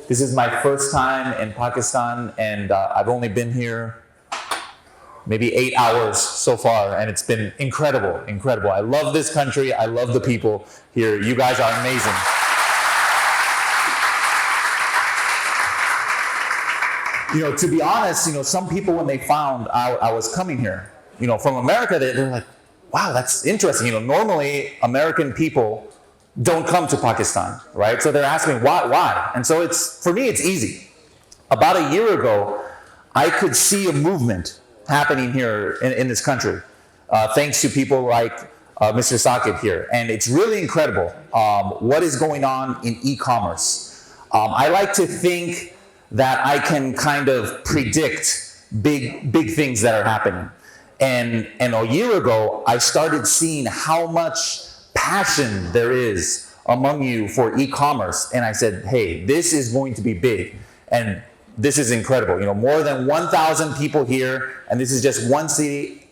This is my first time in Pakistan, and I've only been here maybe 8 hours so far, and it's been incredible, incredible. I love this country. I love the people here. You guys are amazing. To be honest, some people, when they found I was coming here, from America, they're like, wow, that's interesting. Normally American people don't come to Pakistan, right? So they're asking why? And so for me, it's easy. About a year ago, I could see a movement happening here in this country, thanks to people like Mr. Saqib here. And it's really incredible what is going on in e-commerce. I like to think that I can kind of predict big things that are happening. And a year ago, I started seeing how much passion there is among you for e-commerce. And I said, hey, this is going to be big. And this is incredible. More than 1,000 people here, and this is just one city.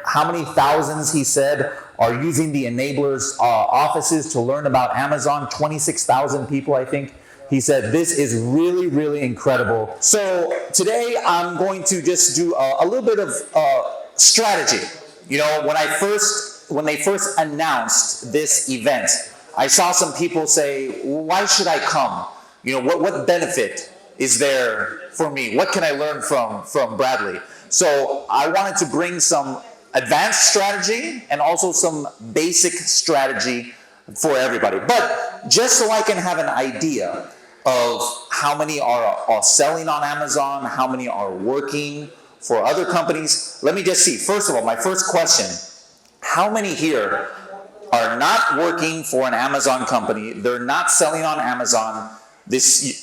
How many thousands, he said, are using the enablers offices to learn about Amazon? 26,000 people, I think. He said, this is really, really incredible. So today I'm going to just do a little bit of strategy. When they first announced this event, I saw some people say, why should I come? What benefit is there for me? What can I learn from Bradley? So I wanted to bring some advanced strategy and also some basic strategy for everybody. But just so I can have an idea of how many are selling on Amazon, how many are working for other companies, let me just see. First of all, my first question, how many here are not working for an Amazon company? They're not selling on Amazon.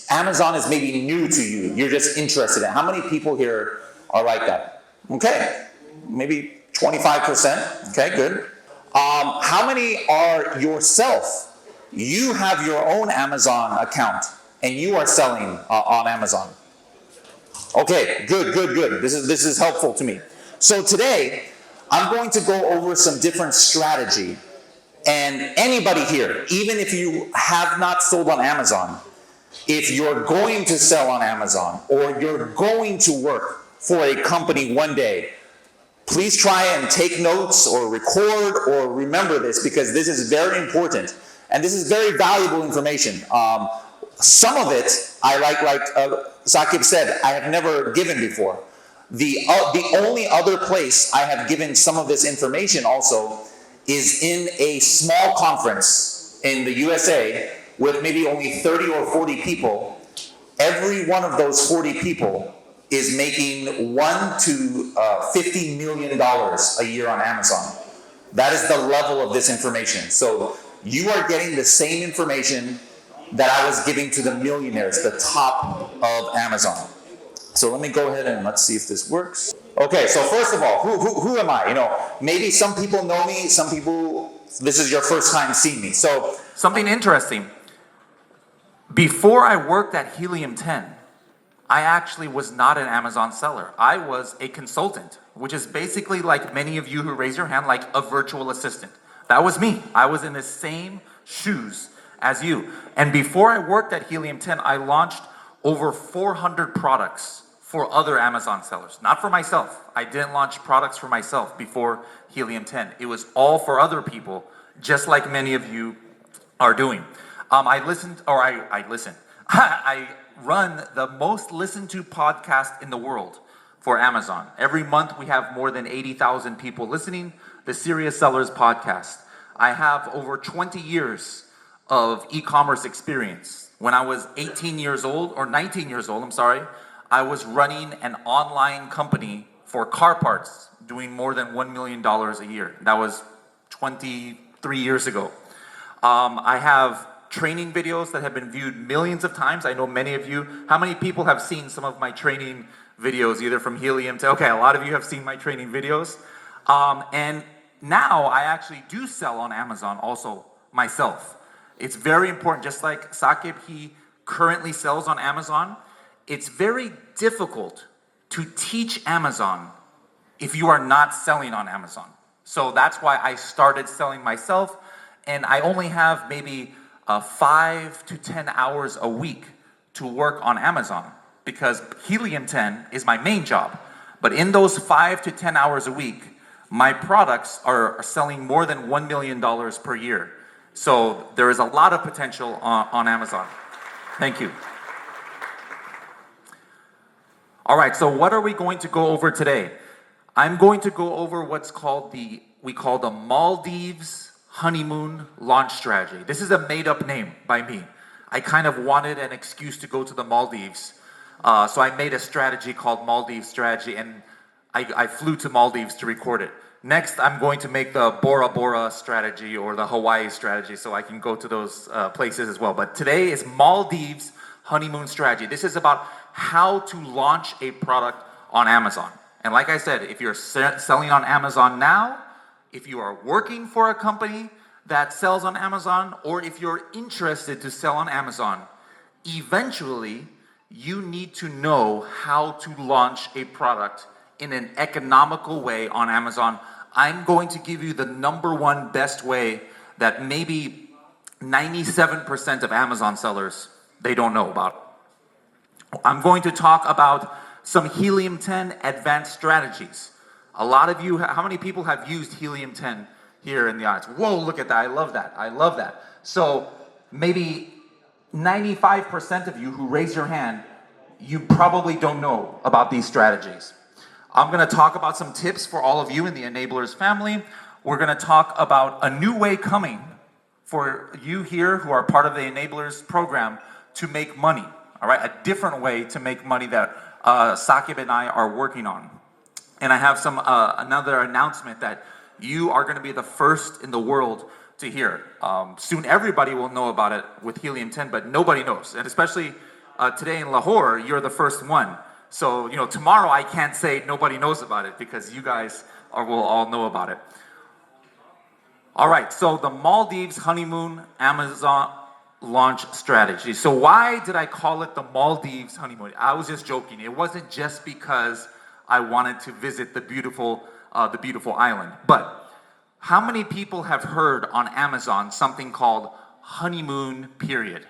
Amazon is maybe new to you. You're just interested in it. How many people here are like that? Okay, maybe 25%. Okay, good. How many are yourself? You have your own Amazon account and you are selling on Amazon. Okay, good. This is helpful to me. So today, I'm going to go over some different strategy. And anybody here, even if you have not sold on Amazon, if you're going to sell on Amazon or you're going to work for a company one day, please try and take notes or record or remember this, because this is very important. And this is very valuable information. Some of it, I like Saqib said, I have never given before. The only other place I have given some of this information also is in a small conference in the USA with maybe only 30 or 40 people. Every one of those 40 people is making $1 to $50 million a year on Amazon. That is the level of this information. So you are getting the same information that I was giving to the millionaires, the top of Amazon. So let me go ahead and let's see if this works. Okay, so first of all, who am I? Maybe some people know me, some people, this is your first time seeing me. So something interesting. Before I worked at Helium 10, I actually was not an Amazon seller. I was a consultant, which is basically like many of you who raise your hand, like a virtual assistant. That was me. I was in the same shoes as you. And before I worked at Helium 10, I launched over 400 products for other Amazon sellers. Not for myself. I didn't launch products for myself before Helium 10. It was all for other people, just like many of you are doing. I run the most listened to podcast in the world for Amazon. Every month we have more than 80,000 people listening, the Serious Sellers podcast. I have over 20 years of e-commerce experience. When I was 19 years old, I was running an online company for car parts, doing more than $1 million a year. That was 23 years ago. I have training videos that have been viewed millions of times. I know many of you. How many people have seen some of my training videos, either from Helium to, okay, a lot of you have seen my training videos. And now I actually do sell on Amazon also myself. It's very important, just like Saqib, he currently sells on Amazon. It's very difficult to teach Amazon if you are not selling on Amazon. So that's why I started selling myself, and I only have maybe 5 to 10 hours a week to work on Amazon because Helium 10 is my main job. But in those 5 to 10 hours a week, my products are selling more than $1 million per year. So there is a lot of potential on Amazon. Thank you. All right, so what are we going to go over today? I'm going to go over what's called we call the Maldives Honeymoon launch strategy. This is a made-up name by me. I kind of wanted an excuse to go to the Maldives. So I made a strategy called Maldives Strategy, and I flew to Maldives to record it. Next, I'm going to make the Bora Bora strategy or the Hawaii strategy so I can go to those places as well. But today is Maldives Honeymoon Strategy. This is about how to launch a product on Amazon. And like I said, if you're selling on Amazon now, if you are working for a company that sells on Amazon, or if you're interested to sell on Amazon, eventually you need to know how to launch a product in an economical way on Amazon. I'm going to give you the #1 best way that maybe 97% of Amazon sellers, they don't know about. I'm going to talk about some Helium 10 advanced strategies. A lot of you, how many people have used Helium 10 here in the audience? Whoa, look at that, I love that, I love that. So maybe 95% of you who raise your hand, you probably don't know about these strategies. I'm gonna talk about some tips for all of you in the Enablers family. We're gonna talk about a new way coming for you here who are part of the Enablers program to make money, all right? A different way to make money that Saqib and I are working on. And I have some another announcement that you are gonna be the first in the world to hear. Soon everybody will know about it with Helium 10, but nobody knows. And especially today in Lahore, you're the first one. So, you know, tomorrow I can't say nobody knows about it because you guys will all know about it. All right, so the Maldives Honeymoon Amazon launch strategy. So why did I call it the Maldives Honeymoon? I was just joking. It wasn't just because I wanted to visit the beautiful island. But how many people have heard on Amazon something called honeymoon period?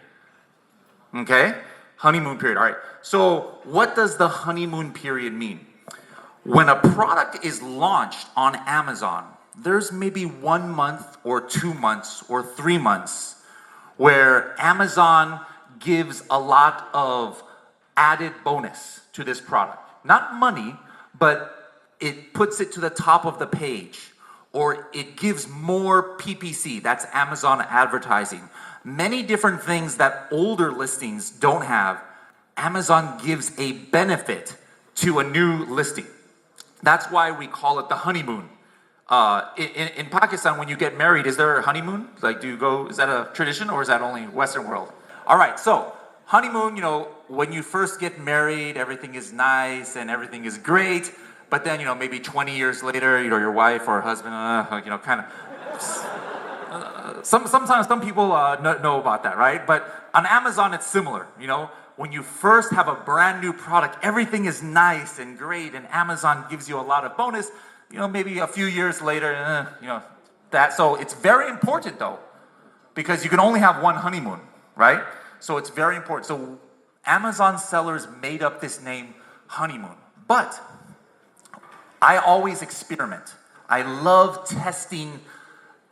Okay? Honeymoon period, all right. So what does the honeymoon period mean? When a product is launched on Amazon, there's maybe 1 month or 2 months or 3 months where Amazon gives a lot of added bonus to this product. Not money, but it puts it to the top of the page, or it gives more PPC, that's Amazon advertising. Many different things that older listings don't have, Amazon gives a benefit to a new listing. That's why we call it the honeymoon. In Pakistan, when you get married, is there a honeymoon? Like, do you go, is that a tradition or is that only Western world? All right, so honeymoon, you know, when you first get married, everything is nice and everything is great. But then, you know, maybe 20 years later, you know, your wife or husband, you know, kind of, sometimes some people know about that, right? But on Amazon, it's similar, you know. When you first have a brand new product, everything is nice and great, and Amazon gives you a lot of bonus. You know, maybe a few years later, you know, that. So it's very important though, because you can only have one honeymoon, right? So it's very important. So Amazon sellers made up this name, honeymoon. But I always experiment. I love testing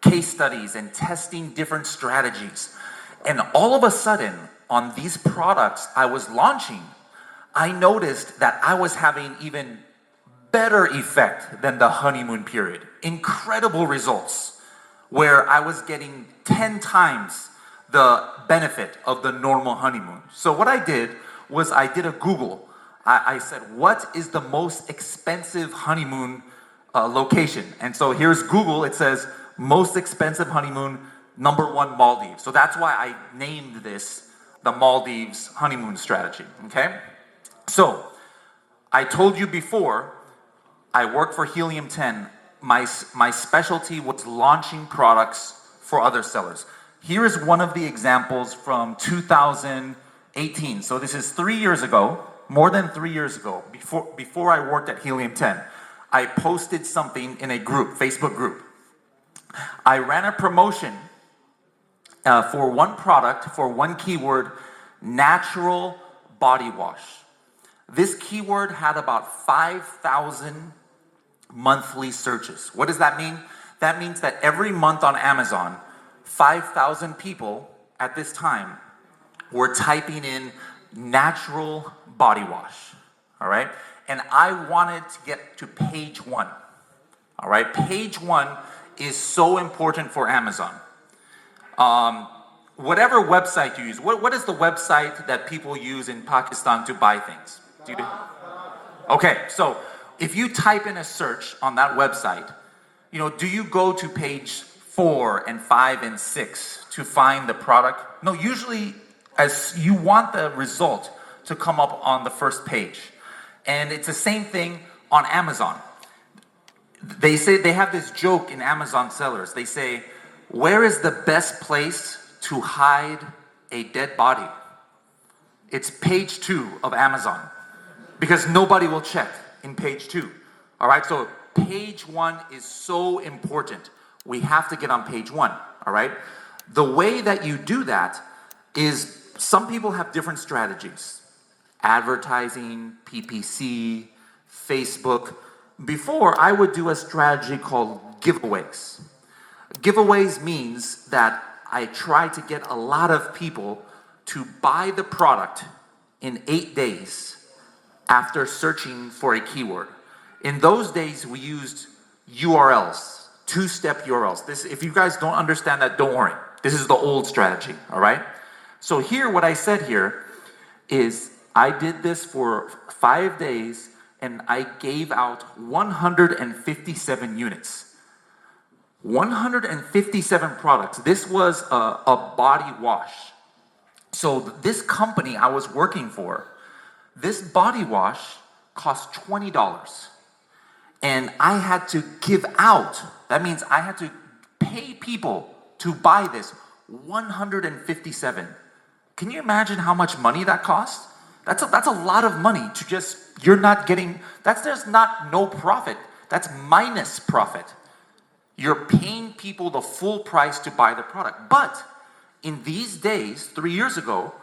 case studies and testing different strategies. And all of a sudden, on these products I was launching, I noticed that I was having even better effect than the honeymoon period. Incredible results, where I was getting 10 times the benefit of the normal honeymoon. So what I did was I did a Google. I said, what is the most expensive honeymoon location? And so here's Google. It says, most expensive honeymoon, #1 Maldives. So that's why I named this the Maldives Honeymoon Strategy, okay? So I told you before, I work for Helium 10. My specialty was launching products for other sellers. Here is one of the examples from 2018. So this is 3 years ago, more than 3 years ago, before I worked at Helium 10. I posted something in a group, Facebook group. I ran a promotion for one product, for one keyword, natural body wash. This keyword had about 5,000 monthly searches. What does that mean? That means that every month on Amazon, 5,000 people at this time were typing in natural body wash, all right? And I wanted to get to page 1, all right? Page 1 is so important for Amazon. Whatever website you use, what is the website that people use in Pakistan to buy things? Okay, so if you type in a search on that website, do you go to page 4 and 5 and 6 to find the product? No, usually as you want the result to come up on the first page. And it's the same thing on Amazon. They say, they have this joke in Amazon sellers. They say, where is the best place to hide a dead body? It's page 2 of Amazon, because nobody will check in page 2. All right, so page 1 is so important. We have to get on page 1, all right? The way that you do that is, some people have different strategies. Advertising, PPC, Facebook. Before, I would do a strategy called giveaways. Giveaways means that I try to get a lot of people to buy the product in 8 days after searching for a keyword. In those days, we used URLs, two-step URLs. If you guys don't understand that, don't worry. This is the old strategy, all right? So here, what I said here is I did this for 5 days and I gave out 157 units. 157 products. This was a body wash. So this company I was working for, this body wash cost $20. And I had to give out, that means I had to pay people to buy this 157. Can you imagine how much money that cost? That's a lot of money to just, you're not getting, that's just not no profit. That's minus profit. You're paying people the full price to buy the product. But in these days, 3 years ago,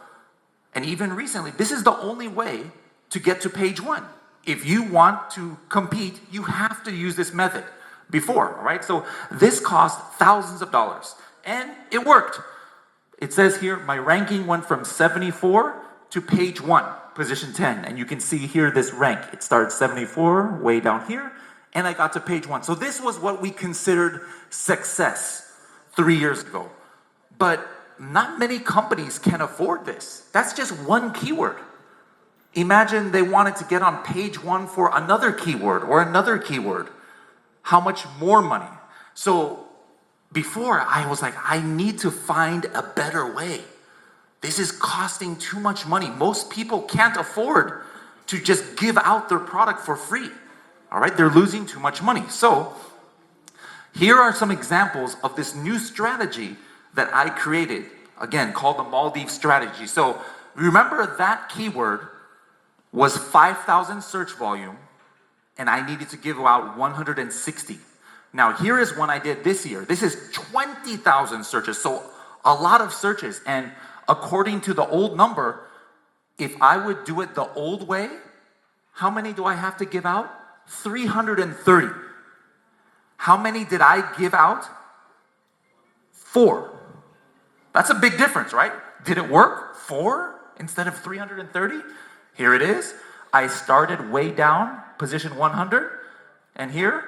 and even recently, this is the only way to get to page 1. If you want to compete, you have to use this method before, all right? So this cost thousands of dollars, and it worked. It says here, my ranking went from 74 to page 1, position 10. And you can see here this rank. It started 74, way down here, and I got to page 1. So this was what we considered success 3 years ago. But not many companies can afford this. That's just one keyword. Imagine they wanted to get on page 1 for another keyword or another keyword. How much more money? So before, I was like, I need to find a better way. This is costing too much money. Most people can't afford to just give out their product for free. All right, they're losing too much money. So here are some examples of this new strategy that I created, again, called the Maldives Strategy. So remember that keyword was 5,000 search volume, and I needed to give out 160. Now here is one I did this year. This is 20,000 searches, so a lot of searches. And according to the old number, if I would do it the old way, how many do I have to give out? 330. How many did I give out? 4. That's a big difference, right? Did it work? 4 instead of 330? Here it is. I started way down, position 100, and here,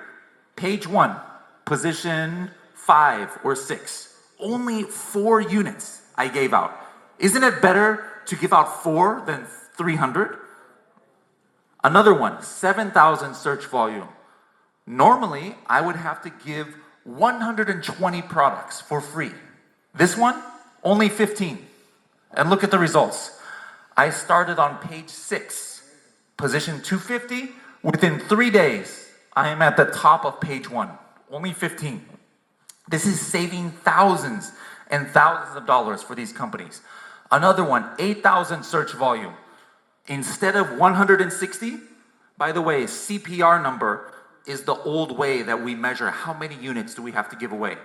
page 1, position 5 or 6. Only 4 units I gave out. Isn't it better to give out 4 than 300? Another one, 7,000 search volume. Normally, I would have to give 120 products for free. This one, only 15. And look at the results. I started on page 6, position 250. Within 3 days, I am at the top of page 1, only 15. This is saving thousands and thousands of dollars for these companies. Another one, 8,000 search volume. Instead of 160, by the way, CPR number is the old way that we measure how many units do we have to give away.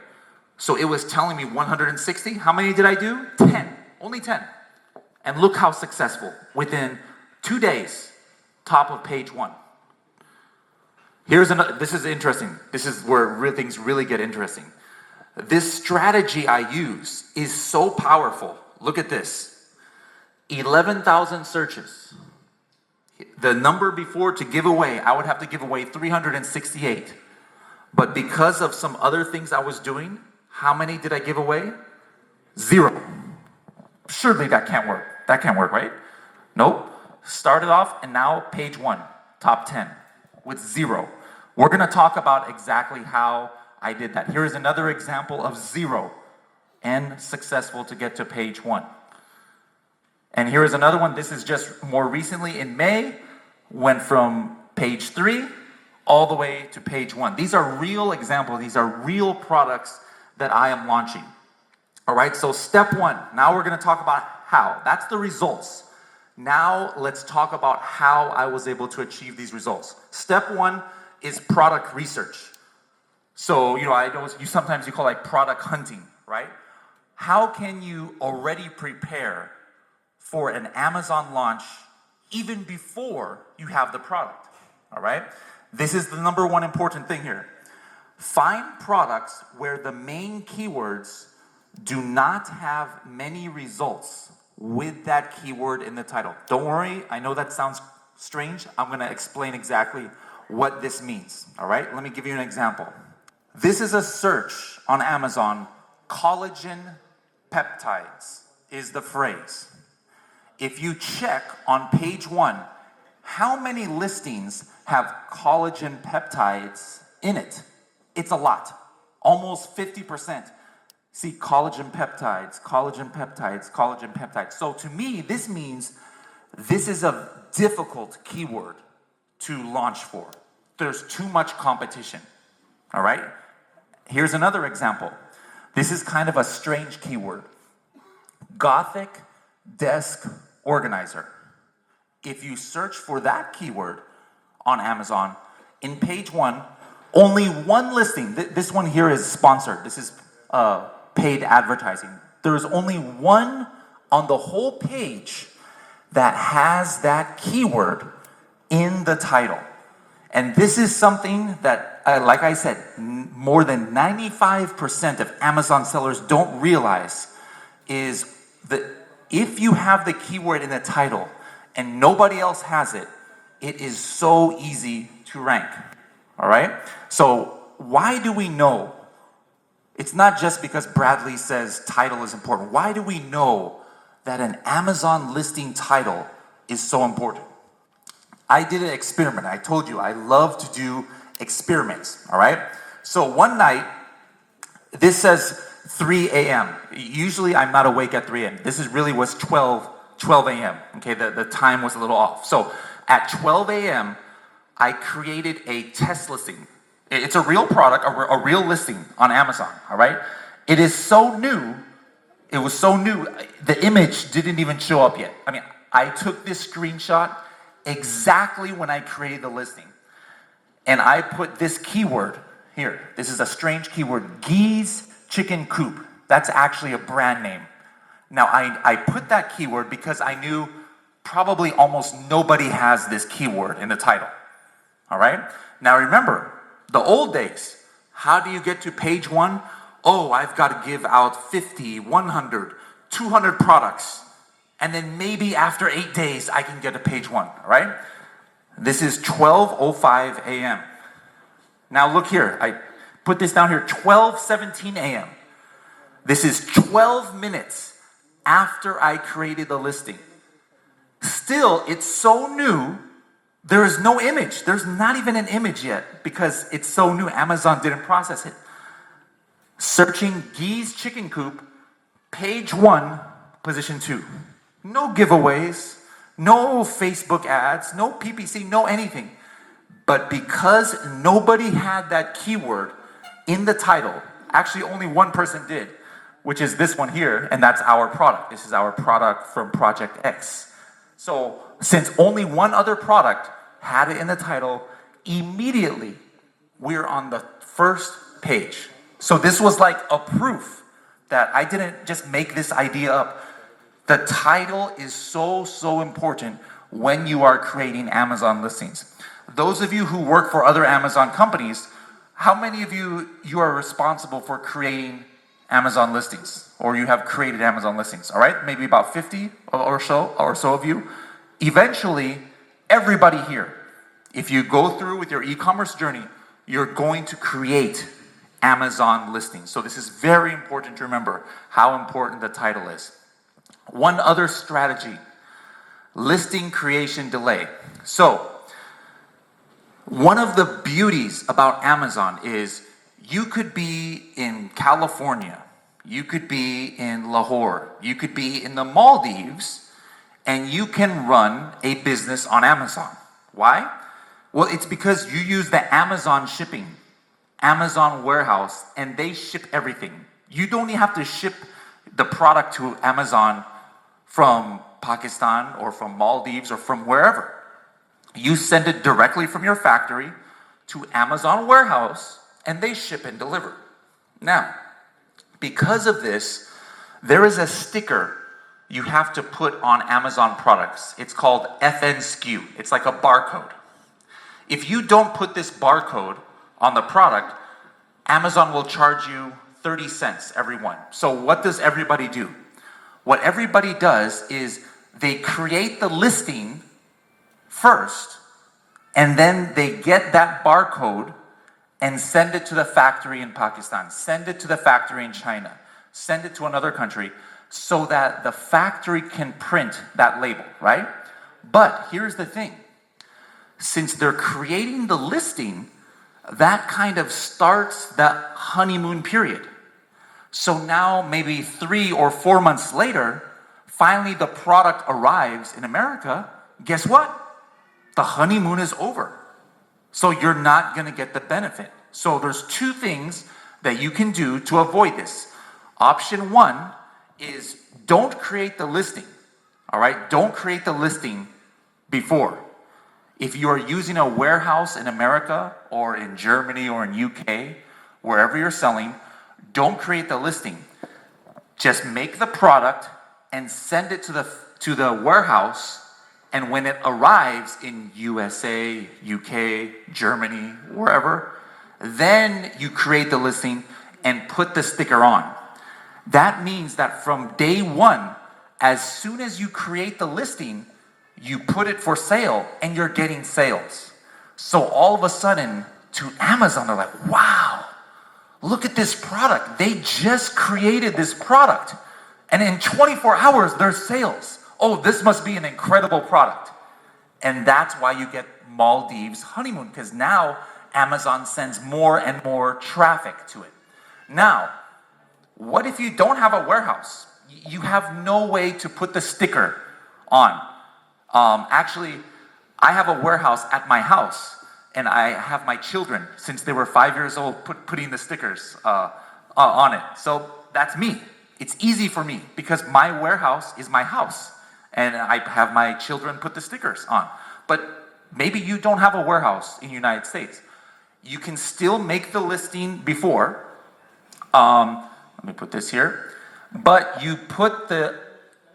So it was telling me 160. How many did I do? 10. Only 10. And look how successful. Within 2 days, top of page 1. This is interesting. This is where things really get interesting. This strategy I use is so powerful. Look at this. 11,000 searches. The number before to give away, I would have to give away 368. But because of some other things I was doing, how many did I give away? 0. Surely that can't work. That can't work, right? Nope. Started off and now page 1, top 10 with 0. We're going to talk about exactly how I did that. Here is another example of 0 and successful to get to page 1. And here is another one. This is just more recently in May, went from page 3 all the way to page 1. These are real examples. These are real products that I am launching. All right, so step 1. Now we're going to talk about how. That's the results. Now let's talk about how I was able to achieve these results. Step 1 is product research. So, I know sometimes you call like product hunting, right? How can you already prepare for an Amazon launch even before you have the product? All right? This is the number one important thing here. Find products where the main keywords do not have many results with that keyword in the title. Don't worry, I know that sounds strange. I'm going to explain exactly what this means. All right? Let me give you an example. This is a search on Amazon. Collagen peptides is the phrase. If you check on page 1, how many listings have collagen peptides in it? It's a lot. Almost 50%. See, collagen peptides, collagen peptides, collagen peptides. So to me, this means this is a difficult keyword to launch for. There's too much competition. All right? Here's another example. This is kind of a strange keyword. Gothic desk organizer. If you search for that keyword on Amazon, in page 1, only one listing. This one here is sponsored. This is paid advertising. There is only one on the whole page that has that keyword in the title. And this is something that, like I said, more than 95% of Amazon sellers don't realize is that if you have the keyword in the title and nobody else has it, it is so easy to rank. All right? So why do we know? It's not just because Bradley says title is important. Why do we know that an Amazon listing title is so important? I did an experiment. I told you I love to do experiments, all right? So one night, this says 3 a.m. Usually I'm not awake at 3 a.m. This was 12 a.m. Okay, the time was a little off. So at 12 a.m., I created a test listing. It's a real product, a real listing on Amazon, all right? It is so new. It was so new. The image didn't even show up yet. I mean, I took this screenshot exactly when I created the listing. And I put this keyword here. This is a strange keyword, Gee's Chicken Coop. That's actually a brand name. Now, I put that keyword because I knew probably almost nobody has this keyword in the title. All right? Now, remember, the old days, how do you get to page 1? Oh, I've got to give out 50, 100, 200 products. And then maybe after 8 days, I can get to page 1, all right? This is 12:05 a.m. Now look here, I put this down here, 12:17 a.m. This is 12 minutes after I created the listing. Still, it's so new, there is no image. There's not even an image yet because it's so new. Amazon didn't process it. Searching Gee's Chicken Coop, page 1, position 2. No giveaways, no Facebook ads, no PPC, no anything. But because nobody had that keyword in the title, actually only one person did, which is this one here, and that's our product. This is our product from Project X. So since only one other product had it in the title, immediately we're on the first page. So this was like a proof that I didn't just make this idea up. The title is so important when you are creating Amazon listings. Those of you who work for other Amazon companies, how many of you are responsible for creating Amazon listings, or you have created Amazon listings? All right, maybe about 50 or so of you. Eventually, everybody here, if you go through with your e-commerce journey, you're going to create Amazon listings. So this is very important to remember how important the title is. One other strategy, listing creation delay. So one of the beauties about Amazon is you could be in California, you could be in Lahore, you could be in the Maldives, and you can run a business on Amazon. Why? Well, it's because you use the Amazon shipping, Amazon warehouse, and they ship everything. You don't even have to ship the product to Amazon from Pakistan or from Maldives or from wherever. You send it directly from your factory to Amazon warehouse, and they ship and deliver. Now, because of this, there is a sticker you have to put on Amazon products. It's called FNSKU. It's like a barcode. If you don't put this barcode on the product, Amazon will charge you 30 cents every one. So what does everybody do? What everybody does is they create the listing first, and then they get that barcode and send it to the factory in Pakistan, send it to the factory in China, send it to another country, so that the factory can print that label, right? But here's the thing. Since they're creating the listing, that kind of starts the honeymoon period. So now maybe 3 or 4 months later, finally the product arrives in America. Guess what? The honeymoon is over. So you're not going to get the benefit. So there's 2 things that you can do to avoid this. Option 1 is don't create the listing. All right? Don't create the listing before. If you are using a warehouse in America or in Germany or in UK, wherever you're selling, don't create the listing. Just make the product and send it to the warehouse, and when it arrives in USA, UK, Germany, wherever, then you create the listing and put the sticker on. That means that from day 1, as soon as you create the listing, you put it for sale and you're getting sales. So all of a sudden, to Amazon, they're like, wow, look at this product. They just created this product. And in 24 hours, there's sales. Oh, this must be an incredible product. And that's why you get Maldives Honeymoon, because now Amazon sends more and more traffic to it. Now, what if you don't have a warehouse? You have no way to put the sticker on. Actually, I have a warehouse at my house, and I have my children, since they were 5 years old, putting the stickers on it. So that's me. It's easy for me because my warehouse is my house, and I have my children put the stickers on. But maybe you don't have a warehouse in the United States. You can still make the listing before. Let me put this here. But you put the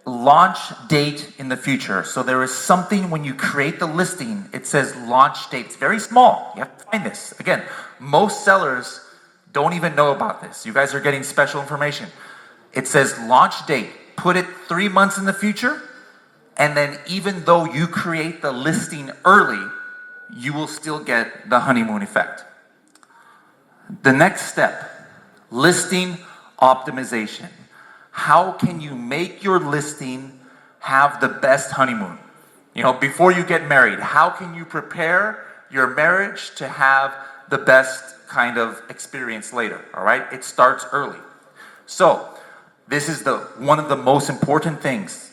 launch date in the future. So there is something when you create the listing, it says launch date. It's very small. You have to find this. Again, most sellers don't even know about this. You guys are getting special information. It says launch date. Put it 3 months in the future, and then even though you create the listing early, you will still get the honeymoon effect. The next step, listing optimization. How can you make your listing have the best honeymoon? You know, before you get married, how can you prepare your marriage to have the best kind of experience later? All right, it starts early. So this is one of the most important things.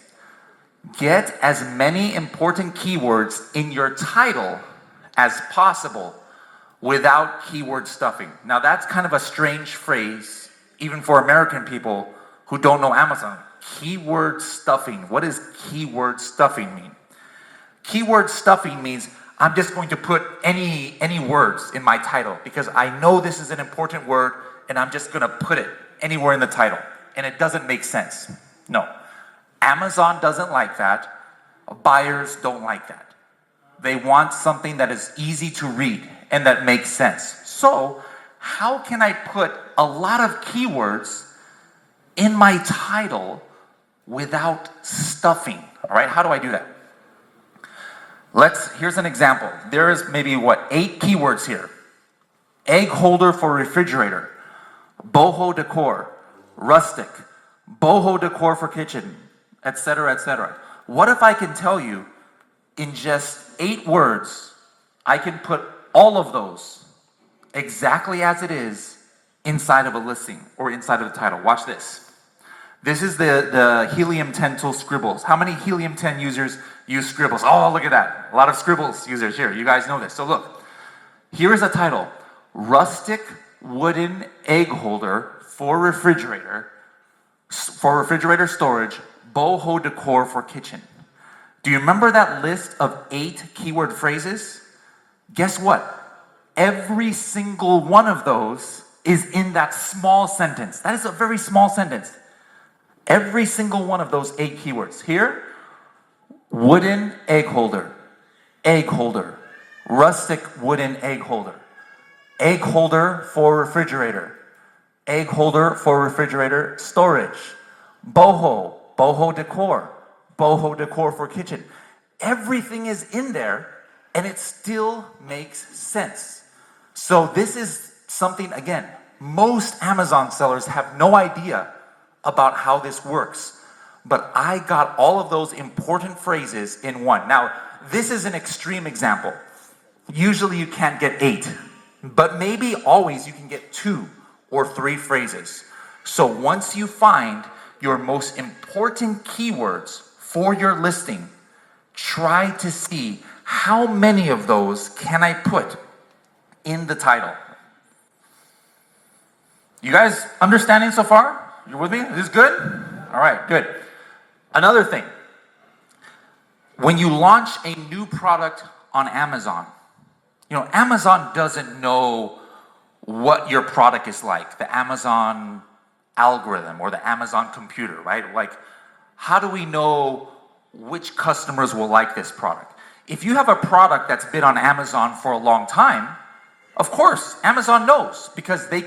Get as many important keywords in your title as possible without keyword stuffing. Now that's kind of a strange phrase, even for American people who don't know Amazon. Keyword stuffing. What does keyword stuffing mean? Keyword stuffing means I'm just going to put any words in my title because I know this is an important word and I'm just going to put it anywhere in the title, and it doesn't make sense. No. Amazon doesn't like that. Buyers don't like that. They want something that is easy to read and that makes sense. So, how can I put a lot of keywords in my title without stuffing? All right, how do I do that? Here's an example. There is maybe 8 keywords here. Egg holder for refrigerator, boho decor, rustic, boho decor for kitchen, etc., etc. What if I can tell you in just 8 words, I can put all of those exactly as it is inside of a listing or inside of the title? Watch this. This is the Helium 10 tool Scribbles. How many Helium 10 users use Scribbles? Oh, look at that. A lot of Scribbles users here. You guys know this. So look, here is a title. Rustic wooden egg holder for refrigerator storage, boho decor for kitchen. Do you remember that list of 8 keyword phrases? Guess what? Every single one of those is in that small sentence. That is a very small sentence. Every single one of those 8 keywords. Here, wooden egg holder, rustic wooden egg holder for refrigerator storage, boho decor for kitchen. Everything is in there and it still makes sense. So this is something, again, most Amazon sellers have no idea about how this works. But I got all of those important phrases in one. Now, this is an extreme example. Usually you can't get 8, but maybe always you can get 2 or 3 phrases. So once you find your most important keywords for your listing, try to see how many of those can I put in the title. You guys understanding so far? You're with me? Is this good? All right, good. Another thing, when you launch a new product on Amazon, Amazon doesn't know what your product is like, the Amazon algorithm or the Amazon computer, right? Like, how do we know which customers will like this product? If you have a product that's been on Amazon for a long time, of course, Amazon knows because they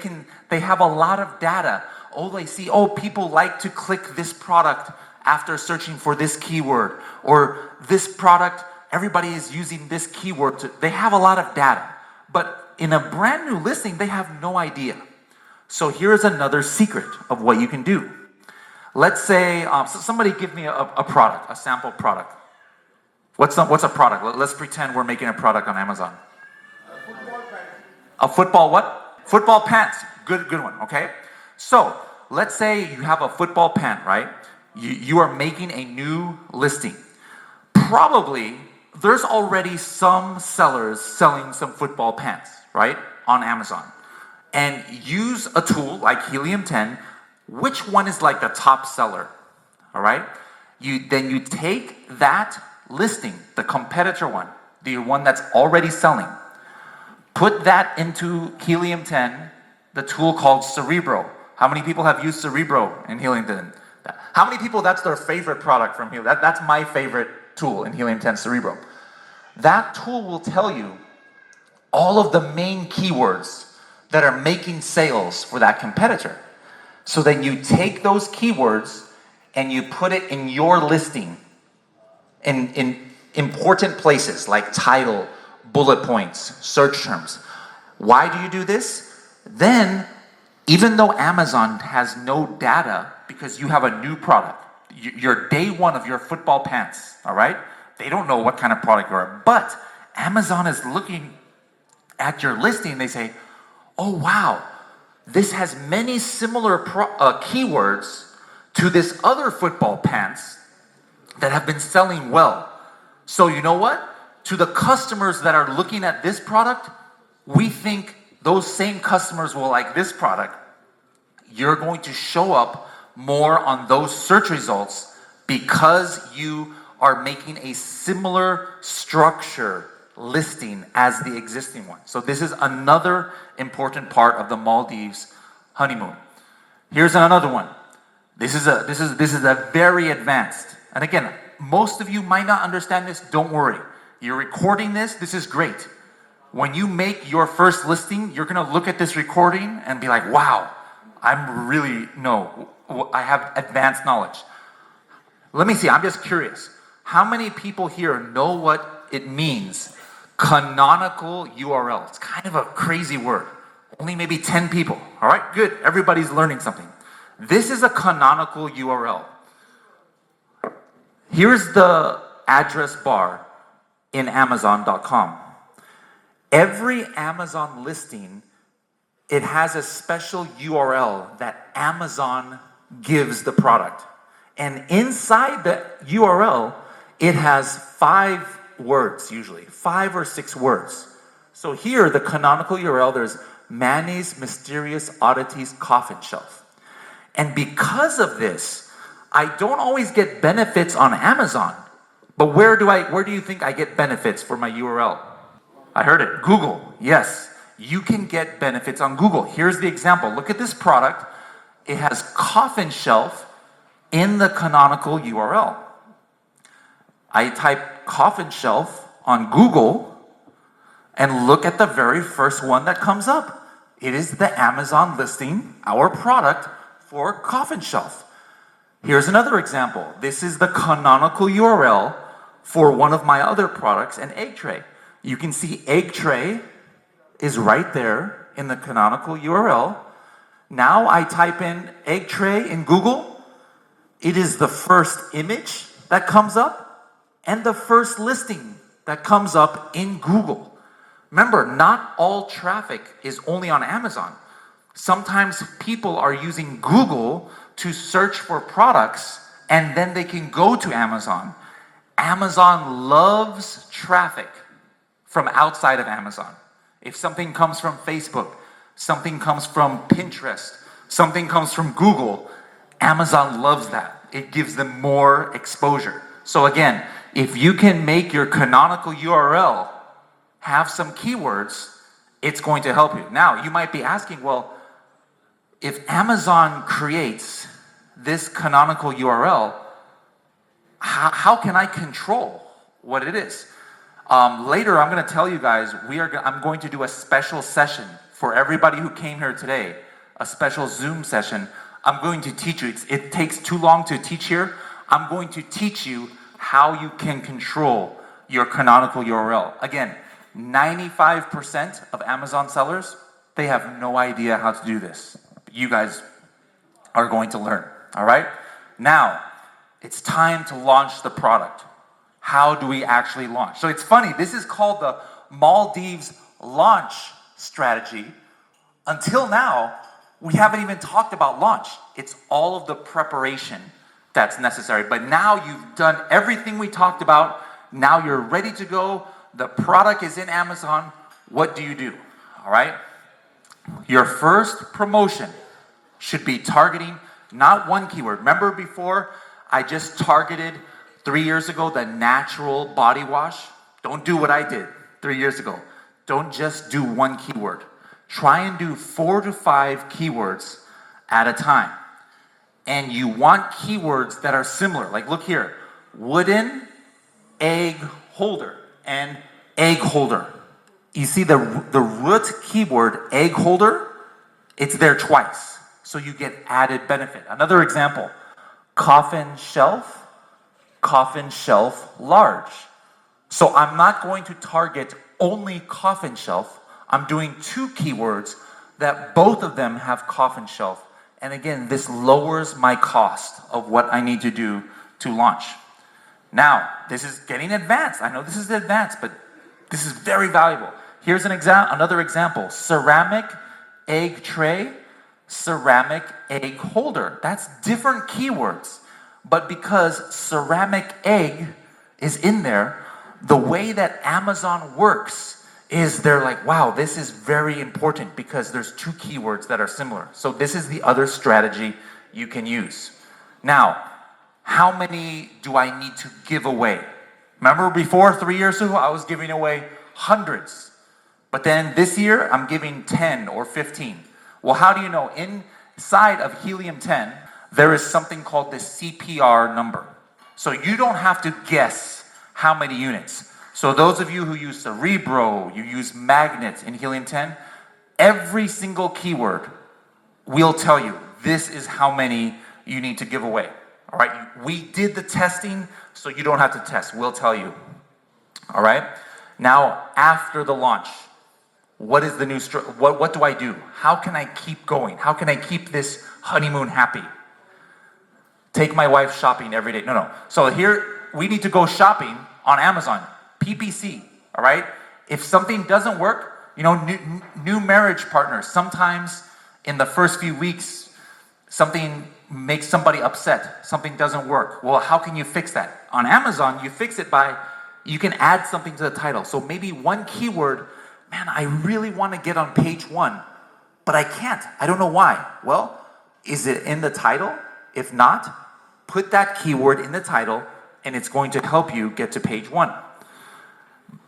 have a lot of data. They see, people like to click this product after searching for this keyword, or this product, everybody is using this keyword. They have a lot of data. But in a brand new listing, they have no idea. So here's another secret of what you can do. Let's say, somebody give me a product, a sample product. What's a product? Let's pretend we're making a product on Amazon. A football what? Football pants. Good one, okay? So, let's say you have a football pant, right? You are making a new listing. Probably, there's already some sellers selling some football pants, right? On Amazon. And use a tool like Helium 10. Which one is like the top seller? All right? Then you take that listing, the competitor one, the one that's already selling, put that into Helium 10, the tool called Cerebro. How many people have used Cerebro in Helium 10? How many people, that's their favorite product from Helium? That's my favorite tool in Helium 10, Cerebro. That tool will tell you all of the main keywords that are making sales for that competitor. So then you take those keywords and you put it in your listing in important places like title, bullet points, search terms. Why do you do this? Then, even though Amazon has no data because you have a new product, you're day one of your football pants, all right? They don't know what kind of product you are. But Amazon is looking at your listing, they say, oh wow, this has many similar keywords to this other football pants that have been selling well. So you know what? To the customers that are looking at this product, we think those same customers will like this product. You're going to show up more on those search results because you are making a similar structure listing as the existing one. So this is another important part of the Maldives honeymoon. Here's another one. This is a very advanced. And again, most of you might not understand this. Don't worry. You're recording this. This is great. When you make your first listing, you're gonna look at this recording and be like, "Wow, I have advanced knowledge." Let me see. I'm just curious. How many people here know what it means? Canonical URL. It's kind of a crazy word. Only maybe 10 people. All right, good. Everybody's learning something. This is a canonical URL. Here's the address bar in Amazon.com. Every Amazon listing, it has a special URL that Amazon gives the product. And inside the URL, it has 5 words usually, 5 or 6 words. So here, the canonical URL, there's Manny's Mysterious Oddities Coffin Shelf. And because of this, I don't always get benefits on Amazon. But where do you think I get benefits for my URL? I heard it, Google. Yes, you can get benefits on Google. Here's the example. Look at this product. It has coffin shelf in the canonical URL. I type coffin shelf on Google and look at the very first one that comes up. It is the Amazon listing, our product for coffin shelf. Here's another example. This is the canonical URL for one of my other products, an egg tray. You can see egg tray is right there in the canonical URL. Now I type in egg tray in Google. It is the first image that comes up and the first listing that comes up in Google. Remember, not all traffic is only on Amazon. Sometimes people are using Google to search for products and then they can go to Amazon. Amazon loves traffic from outside of Amazon. If something comes from Facebook, something comes from Pinterest, something comes from Google, Amazon loves that. It gives them more exposure. So again, if you can make your canonical URL have some keywords, it's going to help you. Now, you might be asking, well, if Amazon creates this canonical URL, how can I control what it is? Later, I'm going to tell you guys, I'm going to do a special session for everybody who came here today, a special Zoom session. I'm going to teach you. It takes too long to teach here. I'm going to teach you how you can control your canonical URL. Again, 95% of Amazon sellers, they have no idea how to do this. You guys are going to learn, all right? Now, it's time to launch the product. How do we actually launch? So it's funny, this is called the Maldives launch strategy. Until now, we haven't even talked about launch. It's all of the preparation that's necessary. But now you've done everything we talked about. Now you're ready to go. The product is in Amazon. What do you do? All right? Your first promotion should be targeting not one keyword. Remember before I just targeted 3 years ago the natural body wash? Don't do what I did 3 years ago. Don't just do one keyword. Try and do 4 to 5 keywords at a time. And you want keywords that are similar. Like look here, wooden egg holder and egg holder. You see the root keyword egg holder, it's there twice. So you get added benefit. Another example, coffin shelf large. So I'm not going to target only coffin shelf. I'm doing 2 keywords that both of them have coffin shelf. And again, this lowers my cost of what I need to do to launch. Now, this is getting advanced. I know this is advanced, but this is very valuable. Here's another example. Ceramic egg tray, ceramic egg holder. That's different keywords. But because ceramic egg is in there, the way that Amazon works is they're like, wow, this is very important because there's 2 keywords that are similar. So this is the other strategy you can use. Now, how many do I need to give away? Remember before, 3 years ago, I was giving away hundreds. But then this year, I'm giving 10 or 15. Well, how do you know? Inside of Helium 10, there is something called the CPR number. So you don't have to guess how many units. So those of you who use Cerebro, you use Magnet in Helium 10, every single keyword will tell you this is how many you need to give away. All right, we did the testing, so you don't have to test. We'll tell you. All right. Now, after the launch, what is the new? What do I do? How can I keep going? How can I keep this honeymoon happy? Take my wife shopping every day. No. So here we need to go shopping on Amazon, PPC. All right. If something doesn't work, you know, new marriage partners. Sometimes in the first few weeks, something makes somebody upset. Something doesn't work. Well, how can you fix that? On Amazon, you fix it by, you can add something to the title. So maybe one keyword, man, I really want to get on page 1, but I can't. I don't know why. Well, is it in the title? If not, put that keyword in the title and it's going to help you get to page 1.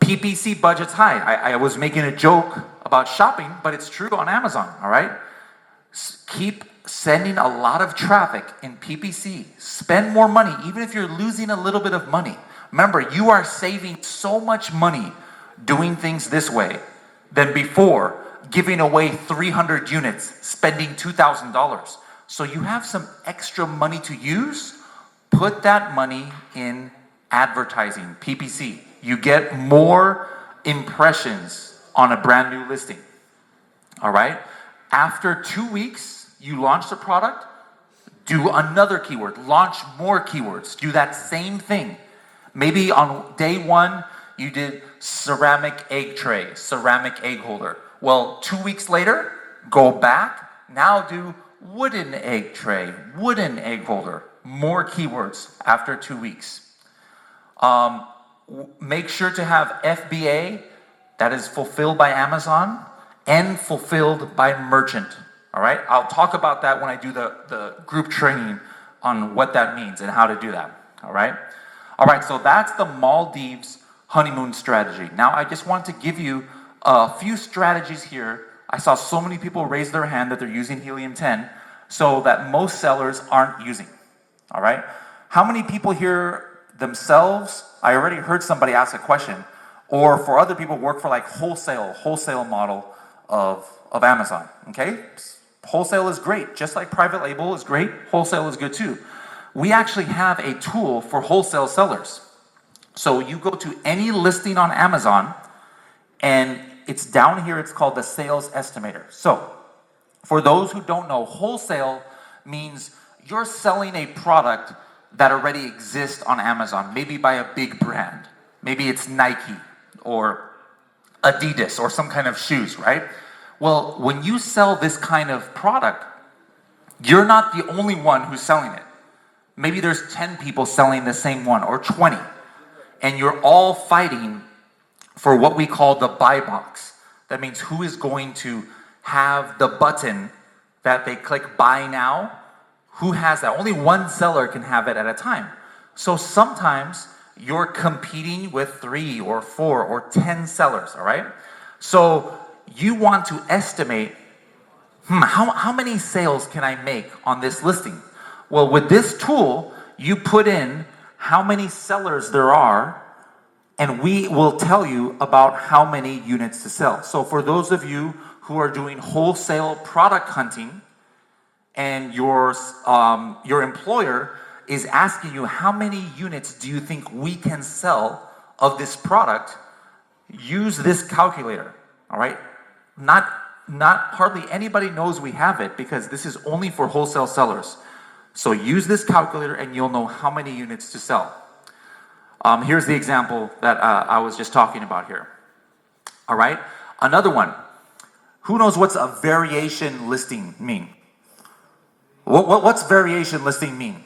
PPC budget's high. I was making a joke about shopping, but it's true on Amazon, all right? Keep sending a lot of traffic in PPC. Spend more money, even if you're losing a little bit of money. Remember, you are saving so much money doing things this way than before giving away 300 units, spending $2,000. So you have some extra money to use. Put that money in advertising, PPC. You get more impressions on a brand new listing. All right? After 2 weeks, you launch the product, do another keyword, launch more keywords, do that same thing. Maybe on day 1, you did ceramic egg tray, ceramic egg holder. Well, 2 weeks later, go back, now do wooden egg tray, wooden egg holder, more keywords after 2 weeks. Make sure to have FBA, that is fulfilled by Amazon, and fulfilled by merchant. All right, I'll talk about that when I do the group training on what that means and how to do that. All right, so that's the Maldives honeymoon strategy. Now I just want to give you a few strategies here. I saw so many people raise their hand that they're using Helium 10, so that most sellers aren't using. All right, how many people here themselves? I already heard somebody ask a question, or for other people work for like wholesale model of Amazon. Okay. Wholesale is great, just like private label is great, wholesale is good too. We actually have a tool for wholesale sellers. So you go to any listing on Amazon, and it's down here, it's called the sales estimator. So for those who don't know, wholesale means you're selling a product that already exists on Amazon, maybe by a big brand. Maybe it's Nike or Adidas or some kind of shoes, right? Well, when you sell this kind of product, you're not the only one who's selling it. Maybe there's 10 people selling the same one or 20. And you're all fighting for what we call the buy box. That means who is going to have the button that they click buy now. Who has that? Only one seller can have it at a time. So sometimes you're competing with 3 or 4 or 10 sellers, all right? So you want to estimate, how many sales can I make on this listing? Well, with this tool, you put in how many sellers there are, and we will tell you about how many units to sell. So for those of you who are doing wholesale product hunting, and your employer is asking you how many units do you think we can sell of this product, use this calculator, all right? Not hardly anybody knows we have it because this is only for wholesale sellers. So use this calculator and you'll know how many units to sell. Here's the example that I was just talking about here. All right, another one. Who knows what's a variation listing mean? What's variation listing mean?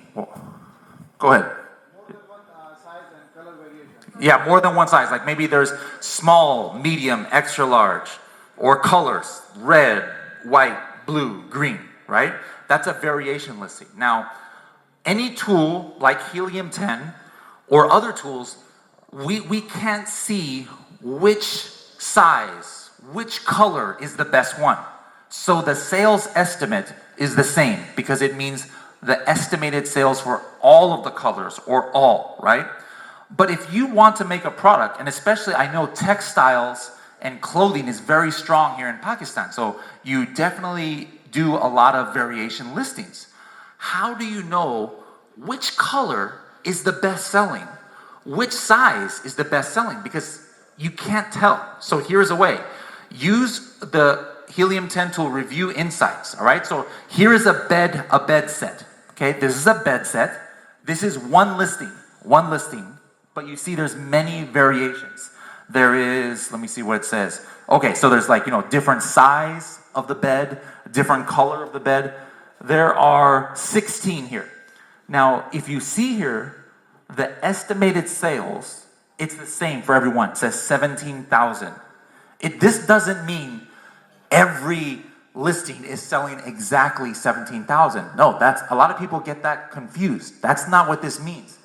Go ahead. More than one size and color variation. Yeah, more than one size. Like maybe there's small, medium, extra large, or colors, red, white, blue, green, right? That's a variation listing. Now, any tool like Helium 10 or other tools, we can't see which size, which color is the best one. So the sales estimate is the same because it means the estimated sales for all of the colors or all, right? But if you want to make a product, and especially I know textiles and clothing is very strong here in Pakistan, so you definitely do a lot of variation listings. How do you know which color is the best selling? Which size is the best selling? Because you can't tell. So here's a way. Use the Helium 10 tool, review insights, all right? So here is a bed set, okay? This is a bed set. This is one listing, but you see there's many variations. There is, let me see what it says. Okay, so there's like, different size of the bed, different color of the bed. There are 16 here. Now, if you see here, the estimated sales, it's the same for everyone. It says 17,000. This doesn't mean every listing is selling exactly 17,000. No, a lot of people get that confused. That's not what this means.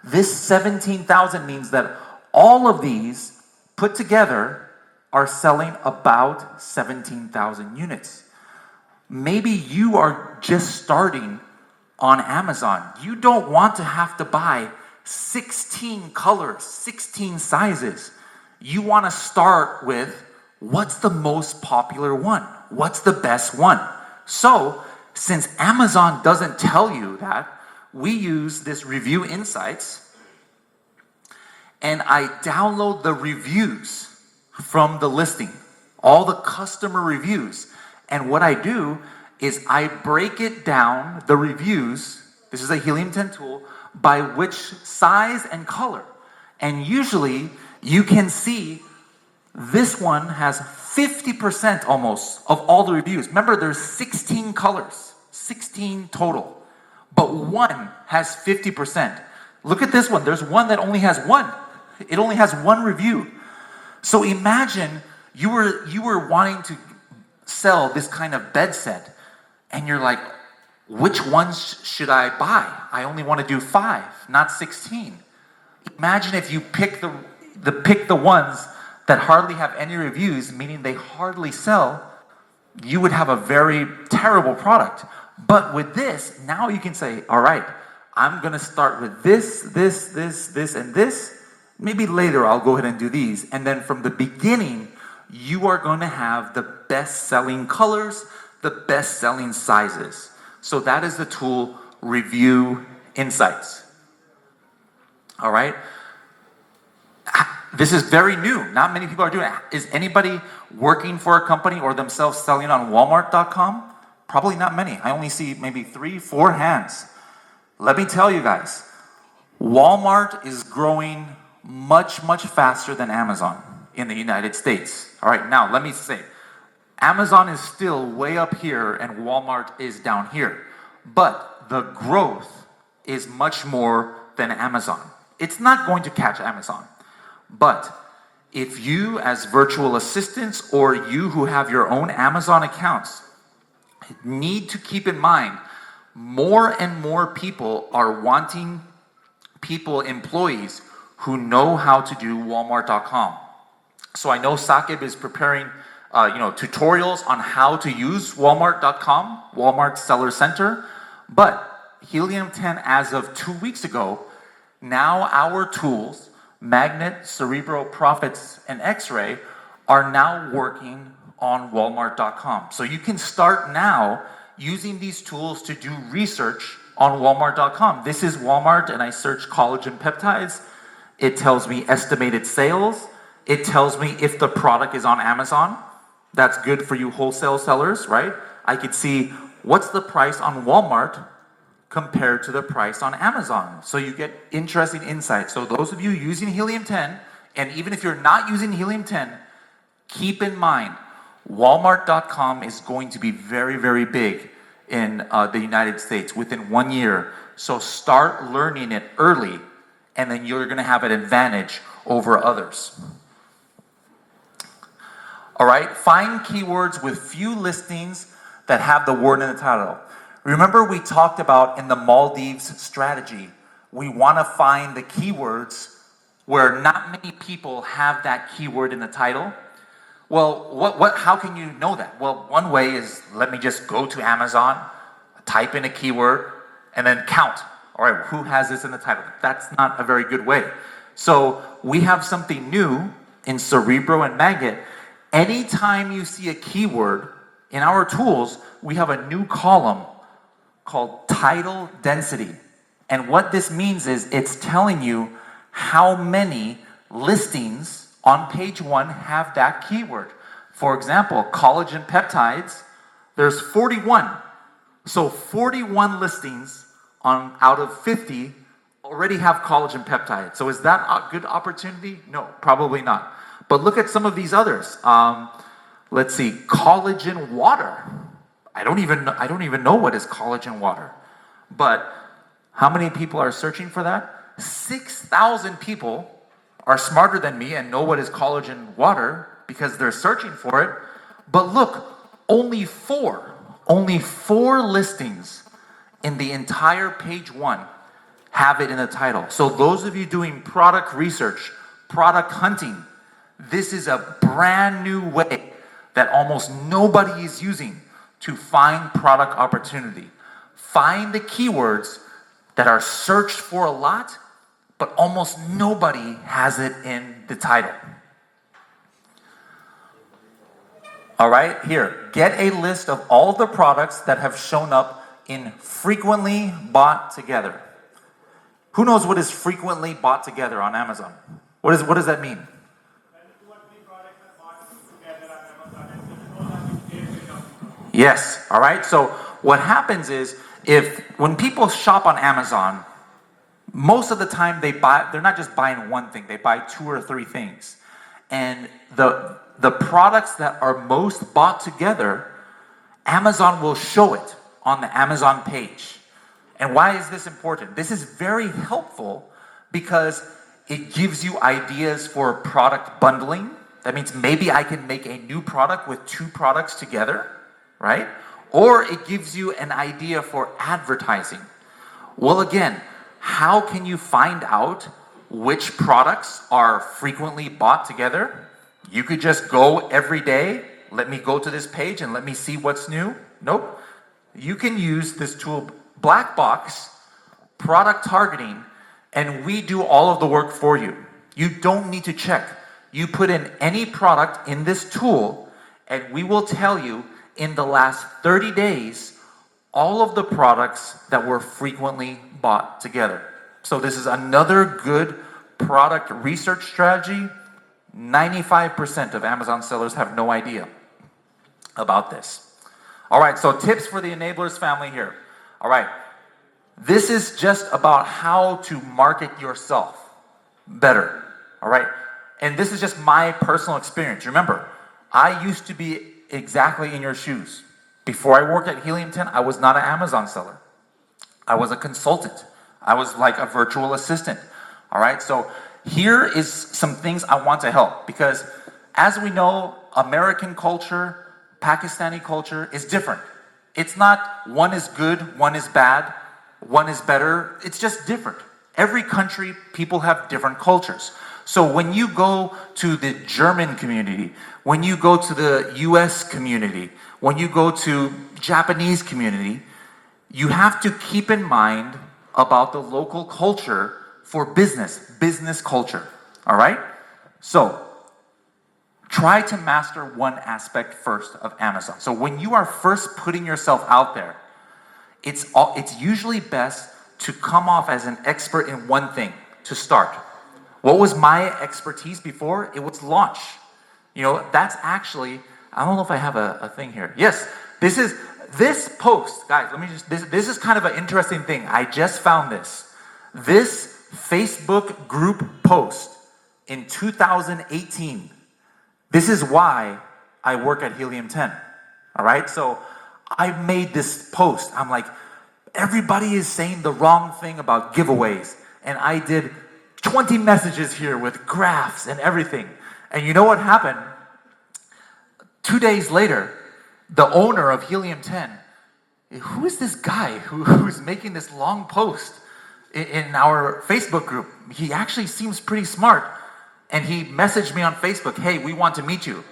This 17,000 means that all of these put together are selling about 17,000 units. Maybe you are just starting on Amazon. You don't want to have to buy 16 colors, 16 sizes. You want to start with what's the most popular one? What's the best one? So, since Amazon doesn't tell you that, we use this review insights and I download the reviews from the listing, all the customer reviews. And what I do is I break it down, the reviews, this is a Helium 10 tool, by which size and color. And usually you can see this one has 50% almost of all the reviews. Remember, there's 16 colors, 16 total, but one has 50%. Look at this one. There's one that only has one. It only has one review. So imagine you were wanting to sell this kind of bed set, and you're like, which ones should I buy? I only want to do 5, not 16. Imagine if you pick the ones that hardly have any reviews, meaning they hardly sell. You would have a very terrible product. But with this, now you can say, all right, I'm going to start with this, and this. Maybe later I'll go ahead and do these. And then from the beginning, you are going to have the best-selling colors, the best-selling sizes. So that is the tool, Review Insights. All right? This is very new. Not many people are doing it. Is anybody working for a company or themselves selling on Walmart.com? Probably not many. I only see maybe 3, 4 hands. Let me tell you guys, Walmart is growing much faster than Amazon in the United States. All right, now let me say, Amazon is still way up here and Walmart is down here. But the growth is much more than Amazon. It's not going to catch Amazon. But if you as virtual assistants or you who have your own Amazon accounts need to keep in mind, more and more people are wanting employees who know how to do Walmart.com. So I know Saqib is preparing tutorials on how to use Walmart.com, Walmart Seller Center. But Helium 10, as of 2 weeks ago, now our tools, Magnet, Cerebro, Profits, and X-Ray, are now working on Walmart.com. So you can start now using these tools to do research on Walmart.com. This is Walmart, and I search collagen peptides. It tells me estimated sales. It tells me if the product is on Amazon. That's good for you wholesale sellers, right? I could see what's the price on Walmart compared to the price on Amazon. So you get interesting insights. So those of you using Helium 10, and even if you're not using Helium 10, keep in mind, Walmart.com is going to be very big in the United States within 1 year. So start learning it early, and then you're gonna have an advantage over others. All right, find keywords with few listings that have the word in the title. Remember we talked about in the Maldives Strategy, we want to find the keywords where not many people have that keyword in the title. Well, how can you know that? Well, one way is, let me just go to Amazon, type in a keyword, and then count. All right, who has this in the title? That's not a very good way. So we have something new in Cerebro and Magnet. Anytime you see a keyword in our tools, we have a new column called title density. And what this means is it's telling you how many listings on page 1 have that keyword. For example, collagen peptides, there's 41. So 41 listings out of 50 already have collagen peptides. So is that a good opportunity? No, probably not. But look at some of these others. Let's see, collagen water. I don't even know what is collagen water. But how many people are searching for that? 6,000 people are smarter than me and know what is collagen water because they're searching for it. But look, only four listings in the entire page 1 have it in the title. So those of you doing product research, product hunting, this is a brand new way that almost nobody is using to find product opportunity. Find the keywords that are searched for a lot, but almost nobody has it in the title. All right, here, get a list of all the products that have shown up in frequently bought together. Who knows what is frequently bought together on Amazon? What does that mean? Yes, all right. So what happens is when people shop on Amazon, most of the time they're not just buying one thing, they buy 2 or 3 things. And the products that are most bought together, Amazon will show it on the Amazon page. And why is this important? This is very helpful because it gives you ideas for product bundling. That means maybe I can make a new product with 2 products together, right? Or it gives you an idea for advertising. Well, again, how can you find out which products are frequently bought together? You could just go every day, let me go to this page and let me see what's new. Nope. You can use this tool, Black Box, product targeting, and we do all of the work for you. You don't need to check. You put in any product in this tool, and we will tell you in the last 30 days all of the products that were frequently bought together. So this is another good product research strategy. 95% of Amazon sellers have no idea about this. All right, so tips for the enablers family here. All right, this is just about how to market yourself better. All right, and this is just my personal experience. Remember, I used to be exactly in your shoes. Before I worked at Helium 10, I was not an Amazon seller. I was a consultant. I was like a virtual assistant. All right, so here is some things I want to help, because as we know, American culture, Pakistani culture is different. It's not one is good, one is bad, one is better. It's just different. Every country, people have different cultures. So when you go to the German community, when you go to the US community, when you go to Japanese community, you have to keep in mind about the local culture for business culture. All right? So try to master one aspect first of Amazon. So when you are first putting yourself out there, it's usually best to come off as an expert in one thing to start. What was my expertise before? It was launch. You know, that's actually, I don't know if I have a thing here. Yes, this post, guys, this is kind of an interesting thing. I just found this. This Facebook group post in 2018. This is why I work at Helium 10. All right, so I made this post. I'm like, everybody is saying the wrong thing about giveaways. And I did 20 messages here with graphs and everything. And you know what happened? 2 days later, the owner of Helium 10, who is this guy who's making this long post in our Facebook group? He actually seems pretty smart. And he messaged me on Facebook, hey, we want to meet you.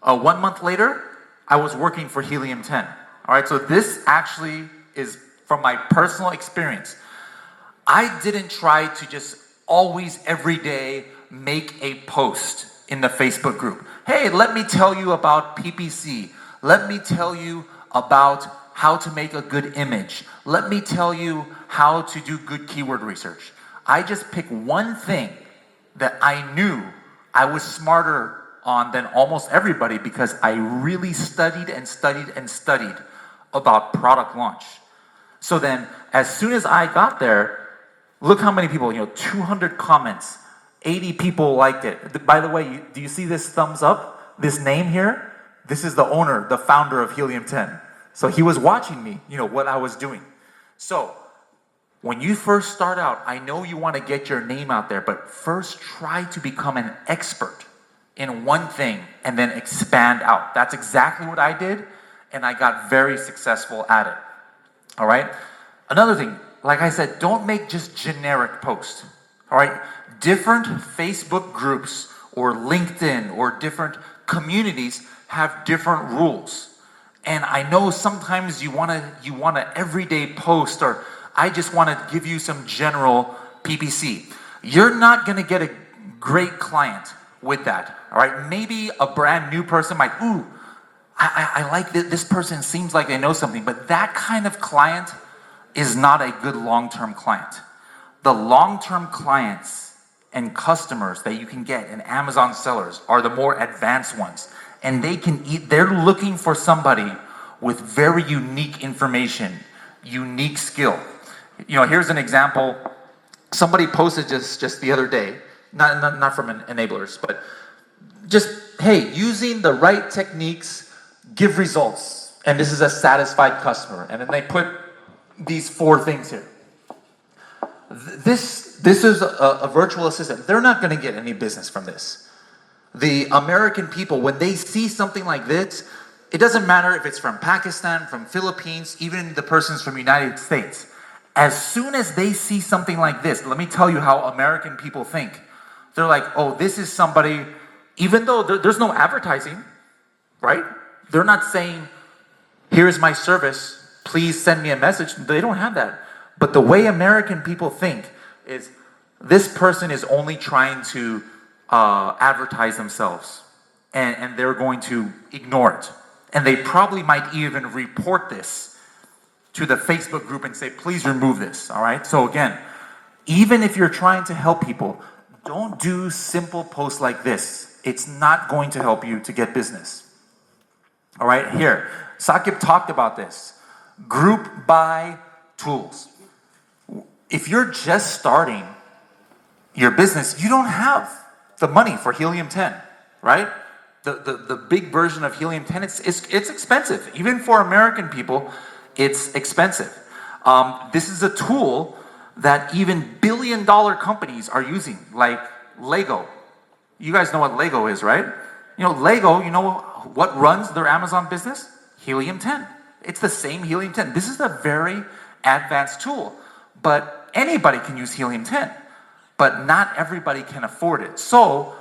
1 month later, I was working for Helium 10. All right, so this actually is from my personal experience, I didn't try to just always every day make a post in the Facebook group. Hey, let me tell you about PPC. Let me tell you about how to make a good image. Let me tell you how to do good keyword research. I just picked one thing that I knew I was smarter on than almost everybody because I really studied and studied and studied about product launch. So then, as soon as I got there, look how many people, 200 comments, 80 people liked it. By the way, do you see this thumbs up? This name here? This is the owner, the founder of Helium 10. So he was watching me, what I was doing. So when you first start out, I know you want to get your name out there, but first try to become an expert in one thing and then expand out. That's exactly what I did, and I got very successful at it. All right? Another thing, like I said, don't make just generic posts. All right? Different Facebook groups or LinkedIn or different communities have different rules. And I know sometimes you want to everyday post, or I just want to give you some general PPC. You're not going to get a great client with that. All right? Maybe a brand new person might, I like this person, seems like they know something, but that kind of client is not a good long-term client. The long-term clients and customers that you can get in Amazon sellers are the more advanced ones. And they're looking for somebody with very unique information, unique skill. Here's an example. Somebody posted just the other day, not from enablers, but just, hey, using the right techniques give results. And this is a satisfied customer. And then they put these 4 things here. This is a virtual assistant. They're not going to get any business from this. The American people, when they see something like this, it doesn't matter if it's from Pakistan, from Philippines, even the person's from the United States. As soon as they see something like this, let me tell you how American people think. They're like, oh, this is somebody, even though there's no advertising, right? They're not saying, here's my service, please send me a message. They don't have that. But the way American people think is, this person is only trying to advertise themselves, and they're going to ignore it. And they probably might even report this to the Facebook group and say, please remove this, all right? So again, even if you're trying to help people, don't do simple posts like this. It's not going to help you to get business. All right, here, Saqib talked about this. Group buy tools. If you're just starting your business, you don't have the money for Helium 10, right? The big version of Helium 10, it's expensive. Even for American people, it's expensive. This is a tool that even billion-dollar companies are using, like Lego. You guys know what Lego is, right? Lego, what runs their Amazon business? Helium 10. It's the same Helium 10. This is a very advanced tool, but anybody can use Helium 10. But not everybody can afford it. So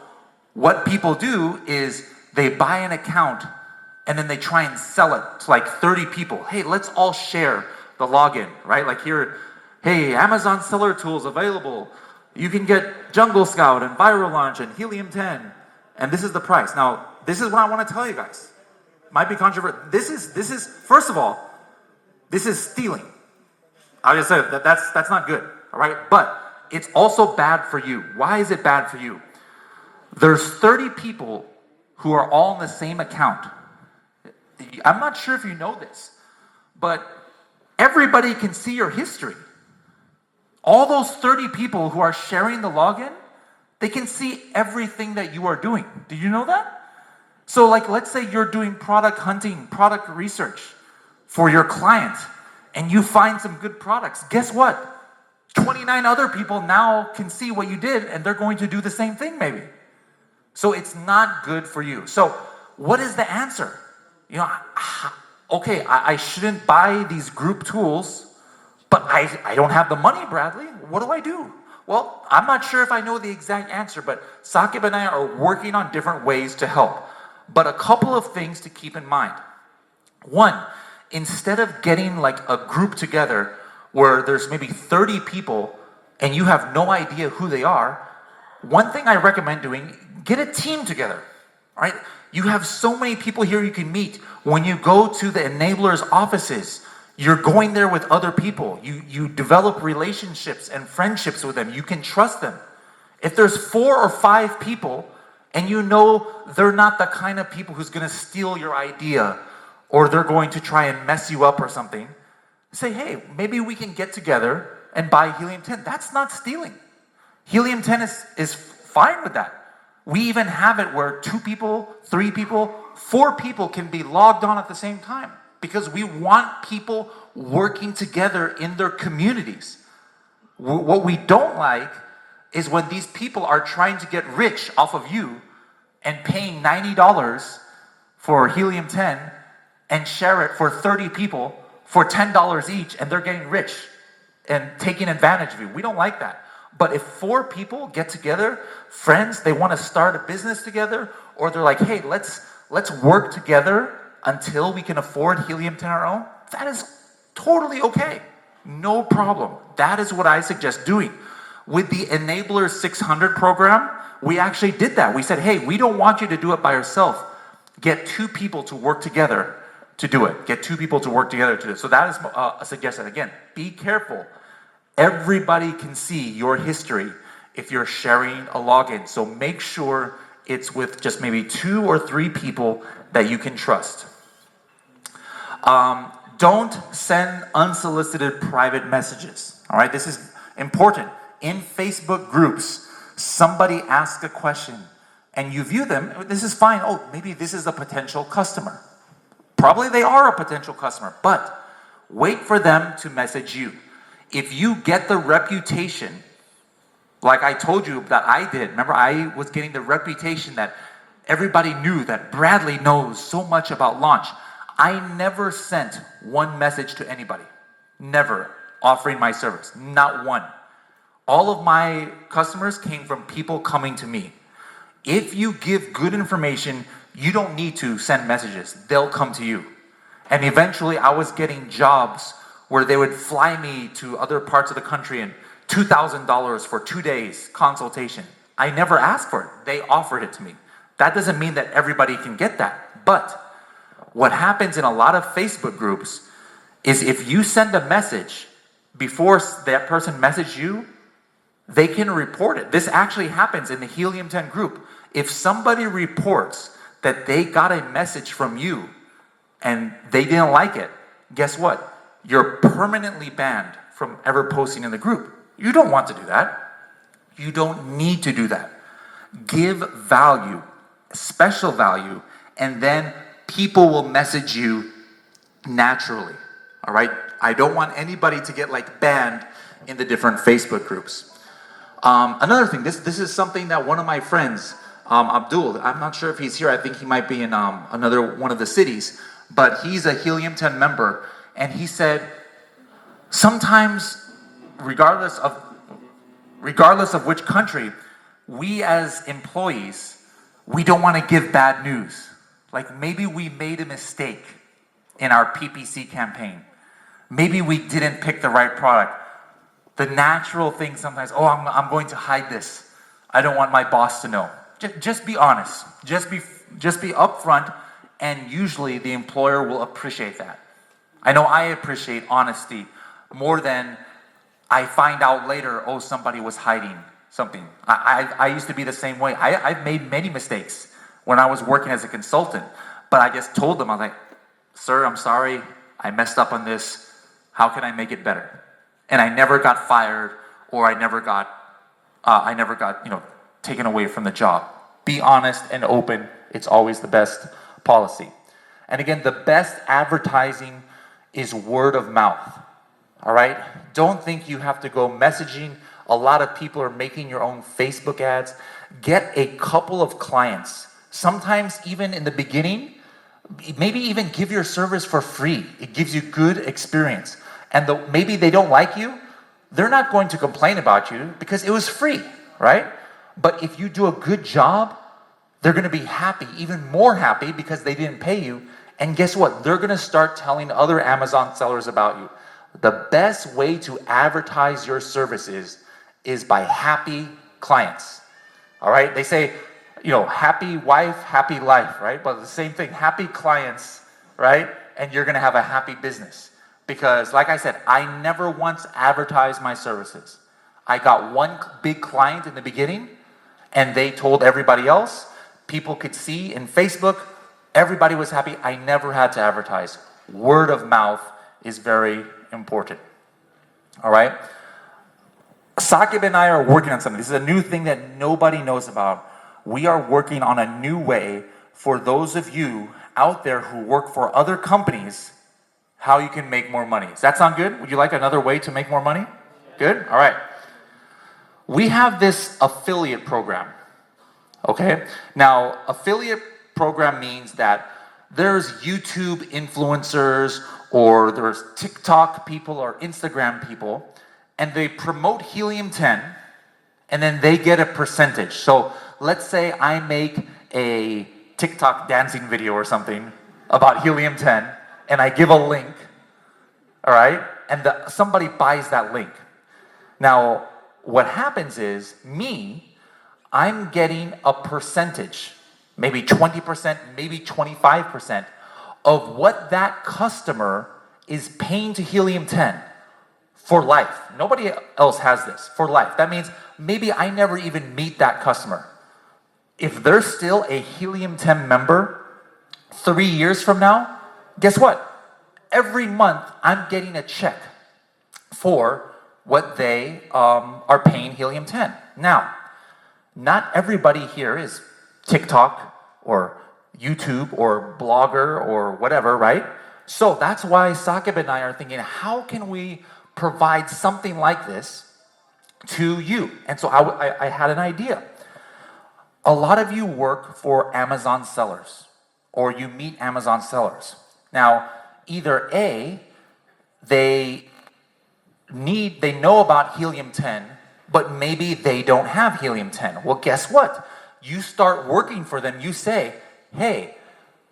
what people do is they buy an account and then they try and sell it to like 30 people. Hey, let's all share the login, right? Like here, hey, Amazon seller tools available. You can get Jungle Scout and Viral Launch and Helium 10. And this is the price. Now, this is what I want to tell you guys. Might be controversial. This is first of all, this is stealing. I just said that's not good. All right? But it's also bad for you. Why is it bad for you? There's 30 people who are all in the same account. I'm not sure if you know this, but everybody can see your history. All those 30 people who are sharing the login, they can see everything that you are doing. Did you know that? So like, let's say you're doing product hunting, product research for your client, and you find some good products. Guess what? 29 other people now can see what you did, and they're going to do the same thing maybe. So it's not good for you. So what is the answer? Okay, I shouldn't buy these group tools, but I don't have the money, Bradley. What do I do? Well, I'm not sure if I know the exact answer, but Saqib and I are working on different ways to help. But a couple of things to keep in mind. One, instead of getting like a group together where there's maybe 30 people and you have no idea who they are, one thing I recommend doing, get a team together, right? You have so many people here you can meet. When you go to the enablers' offices, you're going there with other people. You develop relationships and friendships with them. You can trust them. If there's 4 or 5 people and you know they're not the kind of people who's gonna steal your idea or they're going to try and mess you up or something, say, hey, maybe we can get together and buy Helium 10. That's not stealing. Helium 10 is fine with that. We even have it where 2 people, 3 people, 4 people can be logged on at the same time because we want people working together in their communities. What we don't like is when these people are trying to get rich off of you and paying $90 for Helium 10 and share it for 30 people for $10 each, and they're getting rich and taking advantage of you. We don't like that. But if 4 people get together, friends, they want to start a business together, or they're like, hey, let's work together until we can afford Helium 10 our own, that is totally okay. No problem. That is what I suggest doing. With the Enabler 600 program, we actually did that. We said, hey, we don't want you to do it by yourself. Get 2 people to work together to do it. Get 2 people to work together to do it. So that is a suggestion. Again, be careful. Everybody can see your history if you're sharing a login. So make sure it's with just maybe 2 or 3 people that you can trust. Don't send unsolicited private messages. All right, this is important. In Facebook groups, somebody asks a question and you view them, this is fine. Oh, maybe this is a potential customer. Probably they are a potential customer, but wait for them to message you. If you get the reputation, like I told you that I did, remember I was getting the reputation that everybody knew that Bradley knows so much about launch. I never sent one message to anybody, never offering my service, not one. All of my customers came from people coming to me. If you give good information, you don't need to send messages. They'll come to you. And eventually I was getting jobs where they would fly me to other parts of the country and $2,000 for 2 days consultation. I never asked for it. They offered it to me. That doesn't mean that everybody can get that. But what happens in a lot of Facebook groups is if you send a message before that person messaged you, they can report it. This actually happens in the Helium 10 group. If somebody reports that they got a message from you and they didn't like it, guess what? You're permanently banned from ever posting in the group. You don't want to do that. You don't need to do that. Give value, special value, and then people will message you naturally. All right? I don't want anybody to get like banned in the different Facebook groups. Another thing, this is something that one of my friends, Abdul, I'm not sure if he's here. I think he might be in another one of the cities, but he's a Helium 10 member, and he said, sometimes, regardless of which country, we as employees, we don't want to give bad news. Like maybe we made a mistake in our PPC campaign. Maybe we didn't pick the right product. The natural thing sometimes, oh, I'm going to hide this. I don't want my boss to know. Just be honest. Just be upfront, and usually the employer will appreciate that. I know I appreciate honesty more than I find out later, oh, somebody was hiding something. I used to be the same way. I've made many mistakes when I was working as a consultant, but I just told them, I was like, sir, I'm sorry, I messed up on this. How can I make it better? And I never got fired, or I never got taken away from the job. Be honest and open. It's always the best policy. And again, the best advertising is word of mouth. All right? Don't think you have to go messaging. A lot of people are making your own Facebook ads. Get a couple of clients. Sometimes even in the beginning, maybe even give your service for free. It gives you good experience. And maybe they don't like you, they're not going to complain about you because it was free, right? But if you do a good job, they're going to be happy, even more happy because they didn't pay you, And guess what? They're gonna start telling other Amazon sellers about you. The best way to advertise your services is by happy clients. All right? They say, happy wife, happy life, right? But the same thing, happy clients, right? And you're gonna have a happy business. Because like I said, I never once advertised my services. I got one big client in the beginning, and they told everybody else. People could see in Facebook, everybody was happy. I never had to advertise. Word of mouth is very important. All right? Saqib and I are working on something. This is a new thing that nobody knows about. We are working on a new way for those of you out there who work for other companies, how you can make more money. Does that sound good? Would you like another way to make more money? Good? All right. We have this affiliate program. Okay? Now, affiliate program means that there's YouTube influencers or there's TikTok people or Instagram people, and they promote Helium 10, and then they get a percentage. So let's say I make a TikTok dancing video or something about Helium 10, and I give a link, all right? And somebody buys that link. Now, what happens is, I'm getting a percentage, maybe 20%, maybe 25% of what that customer is paying to Helium 10 for life. Nobody else has this, for life. That means maybe I never even meet that customer. If they're still a Helium 10 member 3 years from now, guess what? Every month I'm getting a check for what they are paying Helium 10. Now, not everybody here is TikTok or YouTube or blogger or whatever, right? So that's why Saqib and I are thinking, how can we provide something like this to you? And so I had an idea. A lot of you work for Amazon sellers, or you meet Amazon sellers. Now, either A, they know about Helium 10, but maybe they don't have Helium 10. Well, guess what? You start working for them. You say, hey,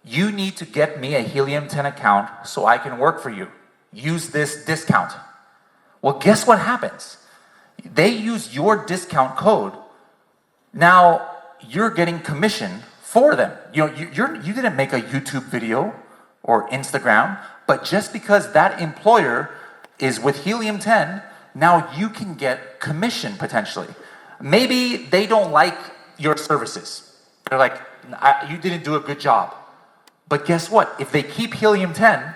you need to get me a Helium 10 account so I can work for you. Use this discount. Well, guess what happens? They use your discount code. Now, you're getting commission for them. You didn't make a YouTube video or Instagram, but just because that employer is with Helium 10, now you can get commission potentially. Maybe they don't like your services. They're like, you didn't do a good job. But guess what? If they keep Helium 10,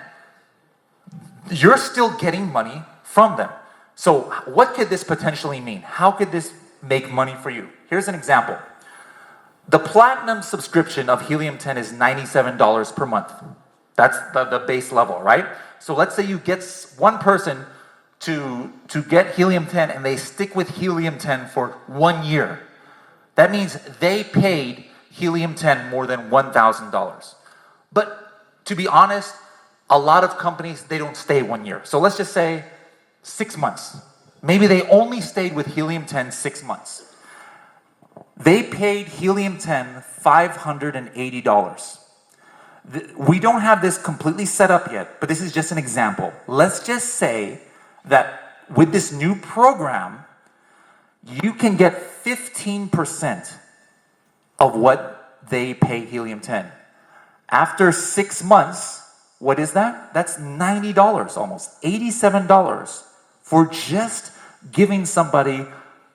you're still getting money from them. So what could this potentially mean? How could this make money for you? Here's an example. The platinum subscription of Helium 10 is $97 per month. That's the base level, right? So let's say you get one person to get Helium 10 and they stick with Helium 10 for 1 year. That means they paid Helium 10 more than $1,000. But to be honest, a lot of companies, they don't stay 1 year. So let's just say 6 months. Maybe they only stayed with Helium 10 6 months. They paid Helium 10 $580. We don't have this completely set up yet, but this is just an example. Let's just say that with this new program, you can get 15% of what they pay Helium 10. After 6 months, what is that? That's $90 almost, $87 for just giving somebody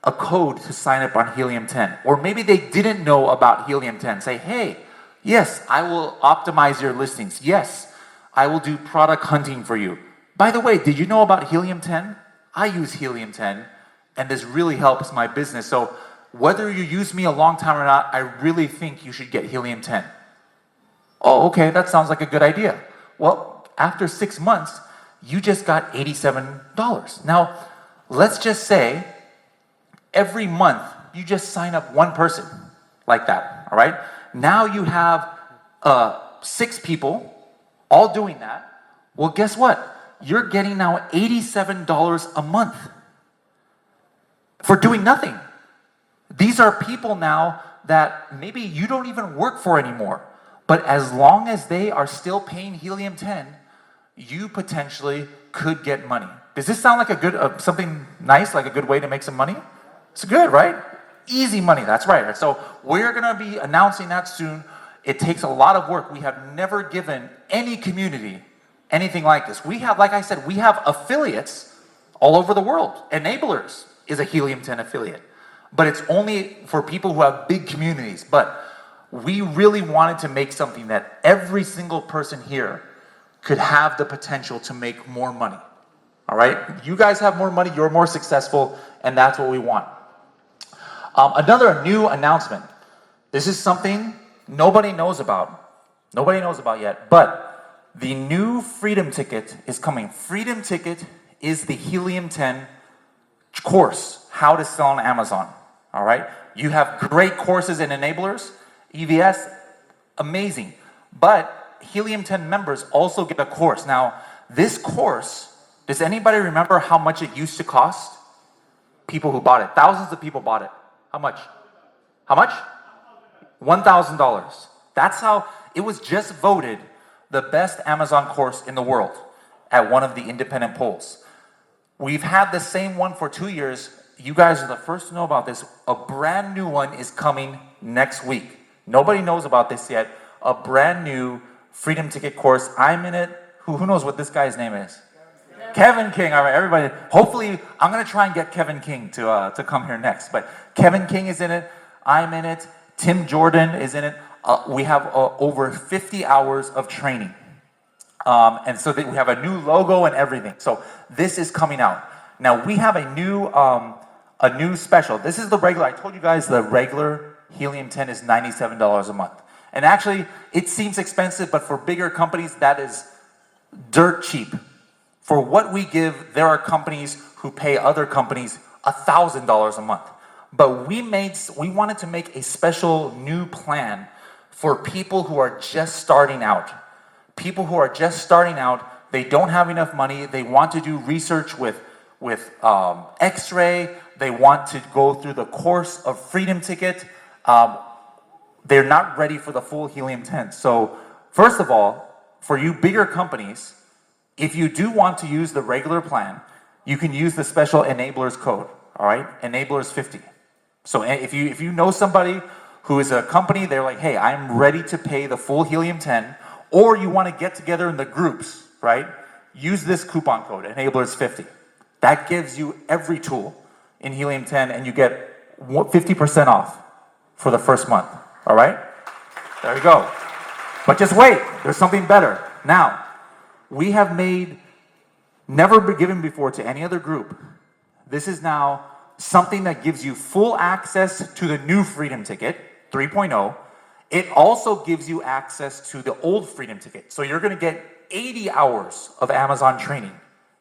a code to sign up on Helium 10. Or maybe they didn't know about Helium 10. Say, hey, yes, I will optimize your listings. Yes, I will do product hunting for you. By the way, did you know about Helium 10? I use Helium 10, and this really helps my business. So whether you use me a long time or not, I really think you should get Helium 10. Oh, okay, that sounds like a good idea. Well, after 6 months, you just got $87. Now, let's just say every month you just sign up one person like that, all right? Now you have 6 people all doing that. Well, guess what? You're getting now $87 a month for doing nothing. These are people now that maybe you don't even work for anymore, But as long as they are still paying Helium 10, you potentially could get money. Does this sound like a good, something nice, like a good way to make some money? It's good, right? Easy money, that's right. So we're gonna be announcing that soon. It takes a lot of work. We have never given any community anything like this. We have, like I said, we have affiliates all over the world. Enablers is a Helium 10 affiliate, but it's only for people who have big communities. But we really wanted to make something that every single person here could have the potential to make more money. All right? You guys have more money, you're more successful, and that's what we want. Another new announcement. This is something nobody knows about. Nobody knows about yet, but the new Freedom Ticket is coming. Freedom Ticket is the Helium 10 course, how to sell on Amazon. All right? You have great courses in enablers, EVS, amazing. But Helium 10 members also get a course. Now, this course, does anybody remember how much it used to cost? People who bought it. Thousands of people bought it. How much? How much? $1,000. That's how, it was just voted the best Amazon course in the world at one of the independent polls. We've had the same one for 2 years. You guys are the first to know about this. A brand new one is coming next week. Nobody knows about this yet. A brand new Freedom Ticket course. I'm in it. Who knows what this guy's name is? Kevin King. All right, everybody. Hopefully, I'm going to try and get Kevin King to come here next. But Kevin King is in it. I'm in it. Tim Jordan is in it. We have over 50 hours of training. And so we have a new logo and everything. So this is coming out. Now, we have a new special. This is the regular. I told you guys the regular Helium 10 is $97 a month. And actually, it seems expensive, but for bigger companies, that is dirt cheap. For what we give, there are companies who pay other companies $1,000 a month. But we wanted to make a special new plan for people who are just starting out. People who are just starting out, they don't have enough money, they want to do research with X-ray, they want to go through the course of Freedom Ticket. They're not ready for the full Helium 10. So first of all, for you bigger companies, if you do want to use the regular plan, you can use the special enablers code, all right? Enablers 50. So if you know somebody who is a company, they're like, hey, I'm ready to pay the full Helium 10, or you want to get together in the groups, right? Use this coupon code, enablers 50. That gives you every tool in Helium 10, and you get 50% off for the first month, all right? There you go. But just wait, there's something better. Now, we have made, never been given before to any other group, this is now something that gives you full access to the new Freedom Ticket, 3.0. It also gives you access to the old Freedom Ticket. So you're gonna get 80 hours of Amazon training.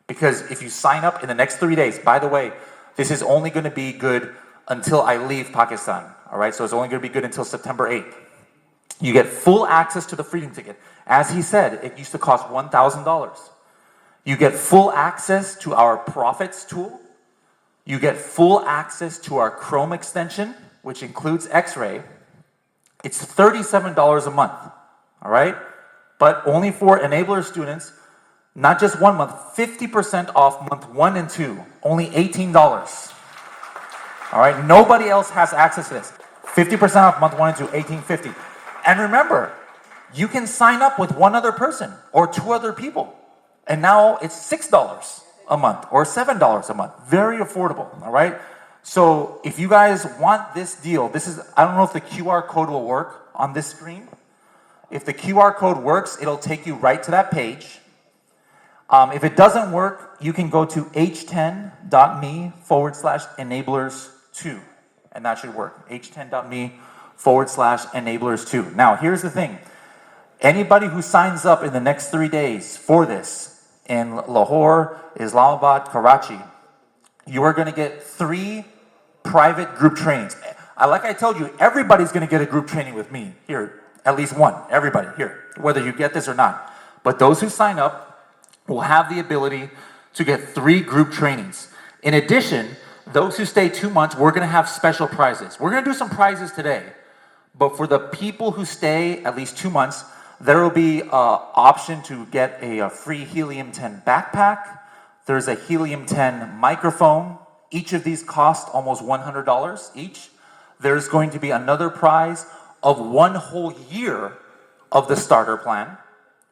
Because if you sign up in the next 3 days, by the way, this is only gonna be good until I leave Pakistan, all right? So it's only gonna be good until September 8th. You get full access to the Freedom Ticket. As he said, it used to cost $1,000. You get full access to our Profits tool. You get full access to our Chrome extension, which includes X-ray. It's $37 a month, all right? But only for enabler students, not just 1 month, 50% off month 1 and 2, only $18. All right, nobody else has access to this. 50% off month 1 and 2, $18.50. And remember, you can sign up with one other person or 2 other people. And now it's $6 a month or $7 a month. Very affordable, all right? So if you guys want this deal, this is, I don't know if the QR code will work on this screen. If the QR code works, it'll take you right to that page. If it doesn't work, you can go to h10.me/enablers2. And that should work. h10.me/enablers2. Now, here's the thing. Anybody who signs up in the next 3 days for this, in Lahore, Islamabad, Karachi, you are going to get 3 private group trainings. Like I told you, everybody's going to get a group training with me here. At least one. Everybody here. Whether you get this or not. But those who sign up will have the ability to get 3 group trainings. In addition, those who stay 2 months, we're going to have special prizes. We're going to do some prizes today. But for the people who stay at least 2 months, there will be an option to get a free Helium 10 backpack. There's a Helium 10 microphone. Each of these cost almost $100 each. There's going to be another prize of 1 whole year of the starter plan.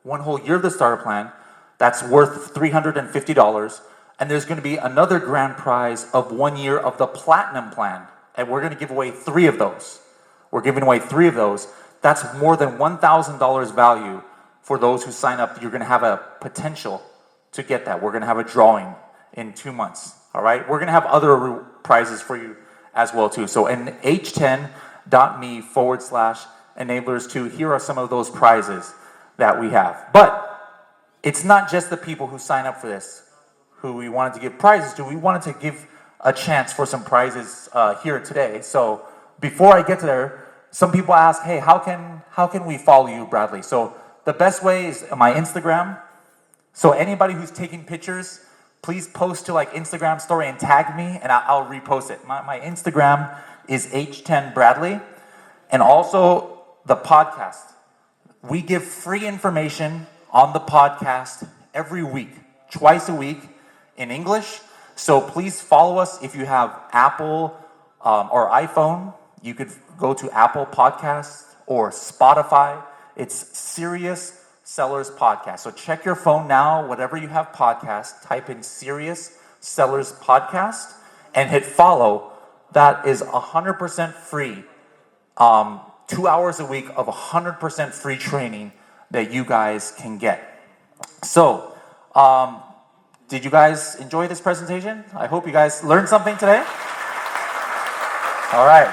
1 whole year of the starter plan. That's worth $350. And there's going to be another grand prize of 1 year of the platinum plan. And we're going to give away 3 of those. We're giving away 3 of those. That's more than $1,000 value for those who sign up. You're going to have a potential to get that. We're going to have a drawing in 2 months. All right. We're going to have other prizes for you as well too. So in h10.me/enablers2, here are some of those prizes that we have. But it's not just the people who sign up for this who we wanted to give prizes to. We wanted to give a chance for some prizes here today. So before I get to there, some people ask, hey, how can we follow you, Bradley? So the best way is my Instagram. So anybody who's taking pictures, please post to like Instagram story and tag me, and I'll repost it. My Instagram is h10bradley, and also the podcast. We give free information on the podcast every week, twice a week in English. So please follow us. If you have Apple or iPhone, you could go to Apple Podcasts or Spotify. It's Serious Sellers Podcast. So check your phone now, whatever you have podcast, type in Serious Sellers Podcast and hit follow. That is 100% free. 2 hours a week of 100% free training that you guys can get. So, did you guys enjoy this presentation? I hope you guys learned something today. All right.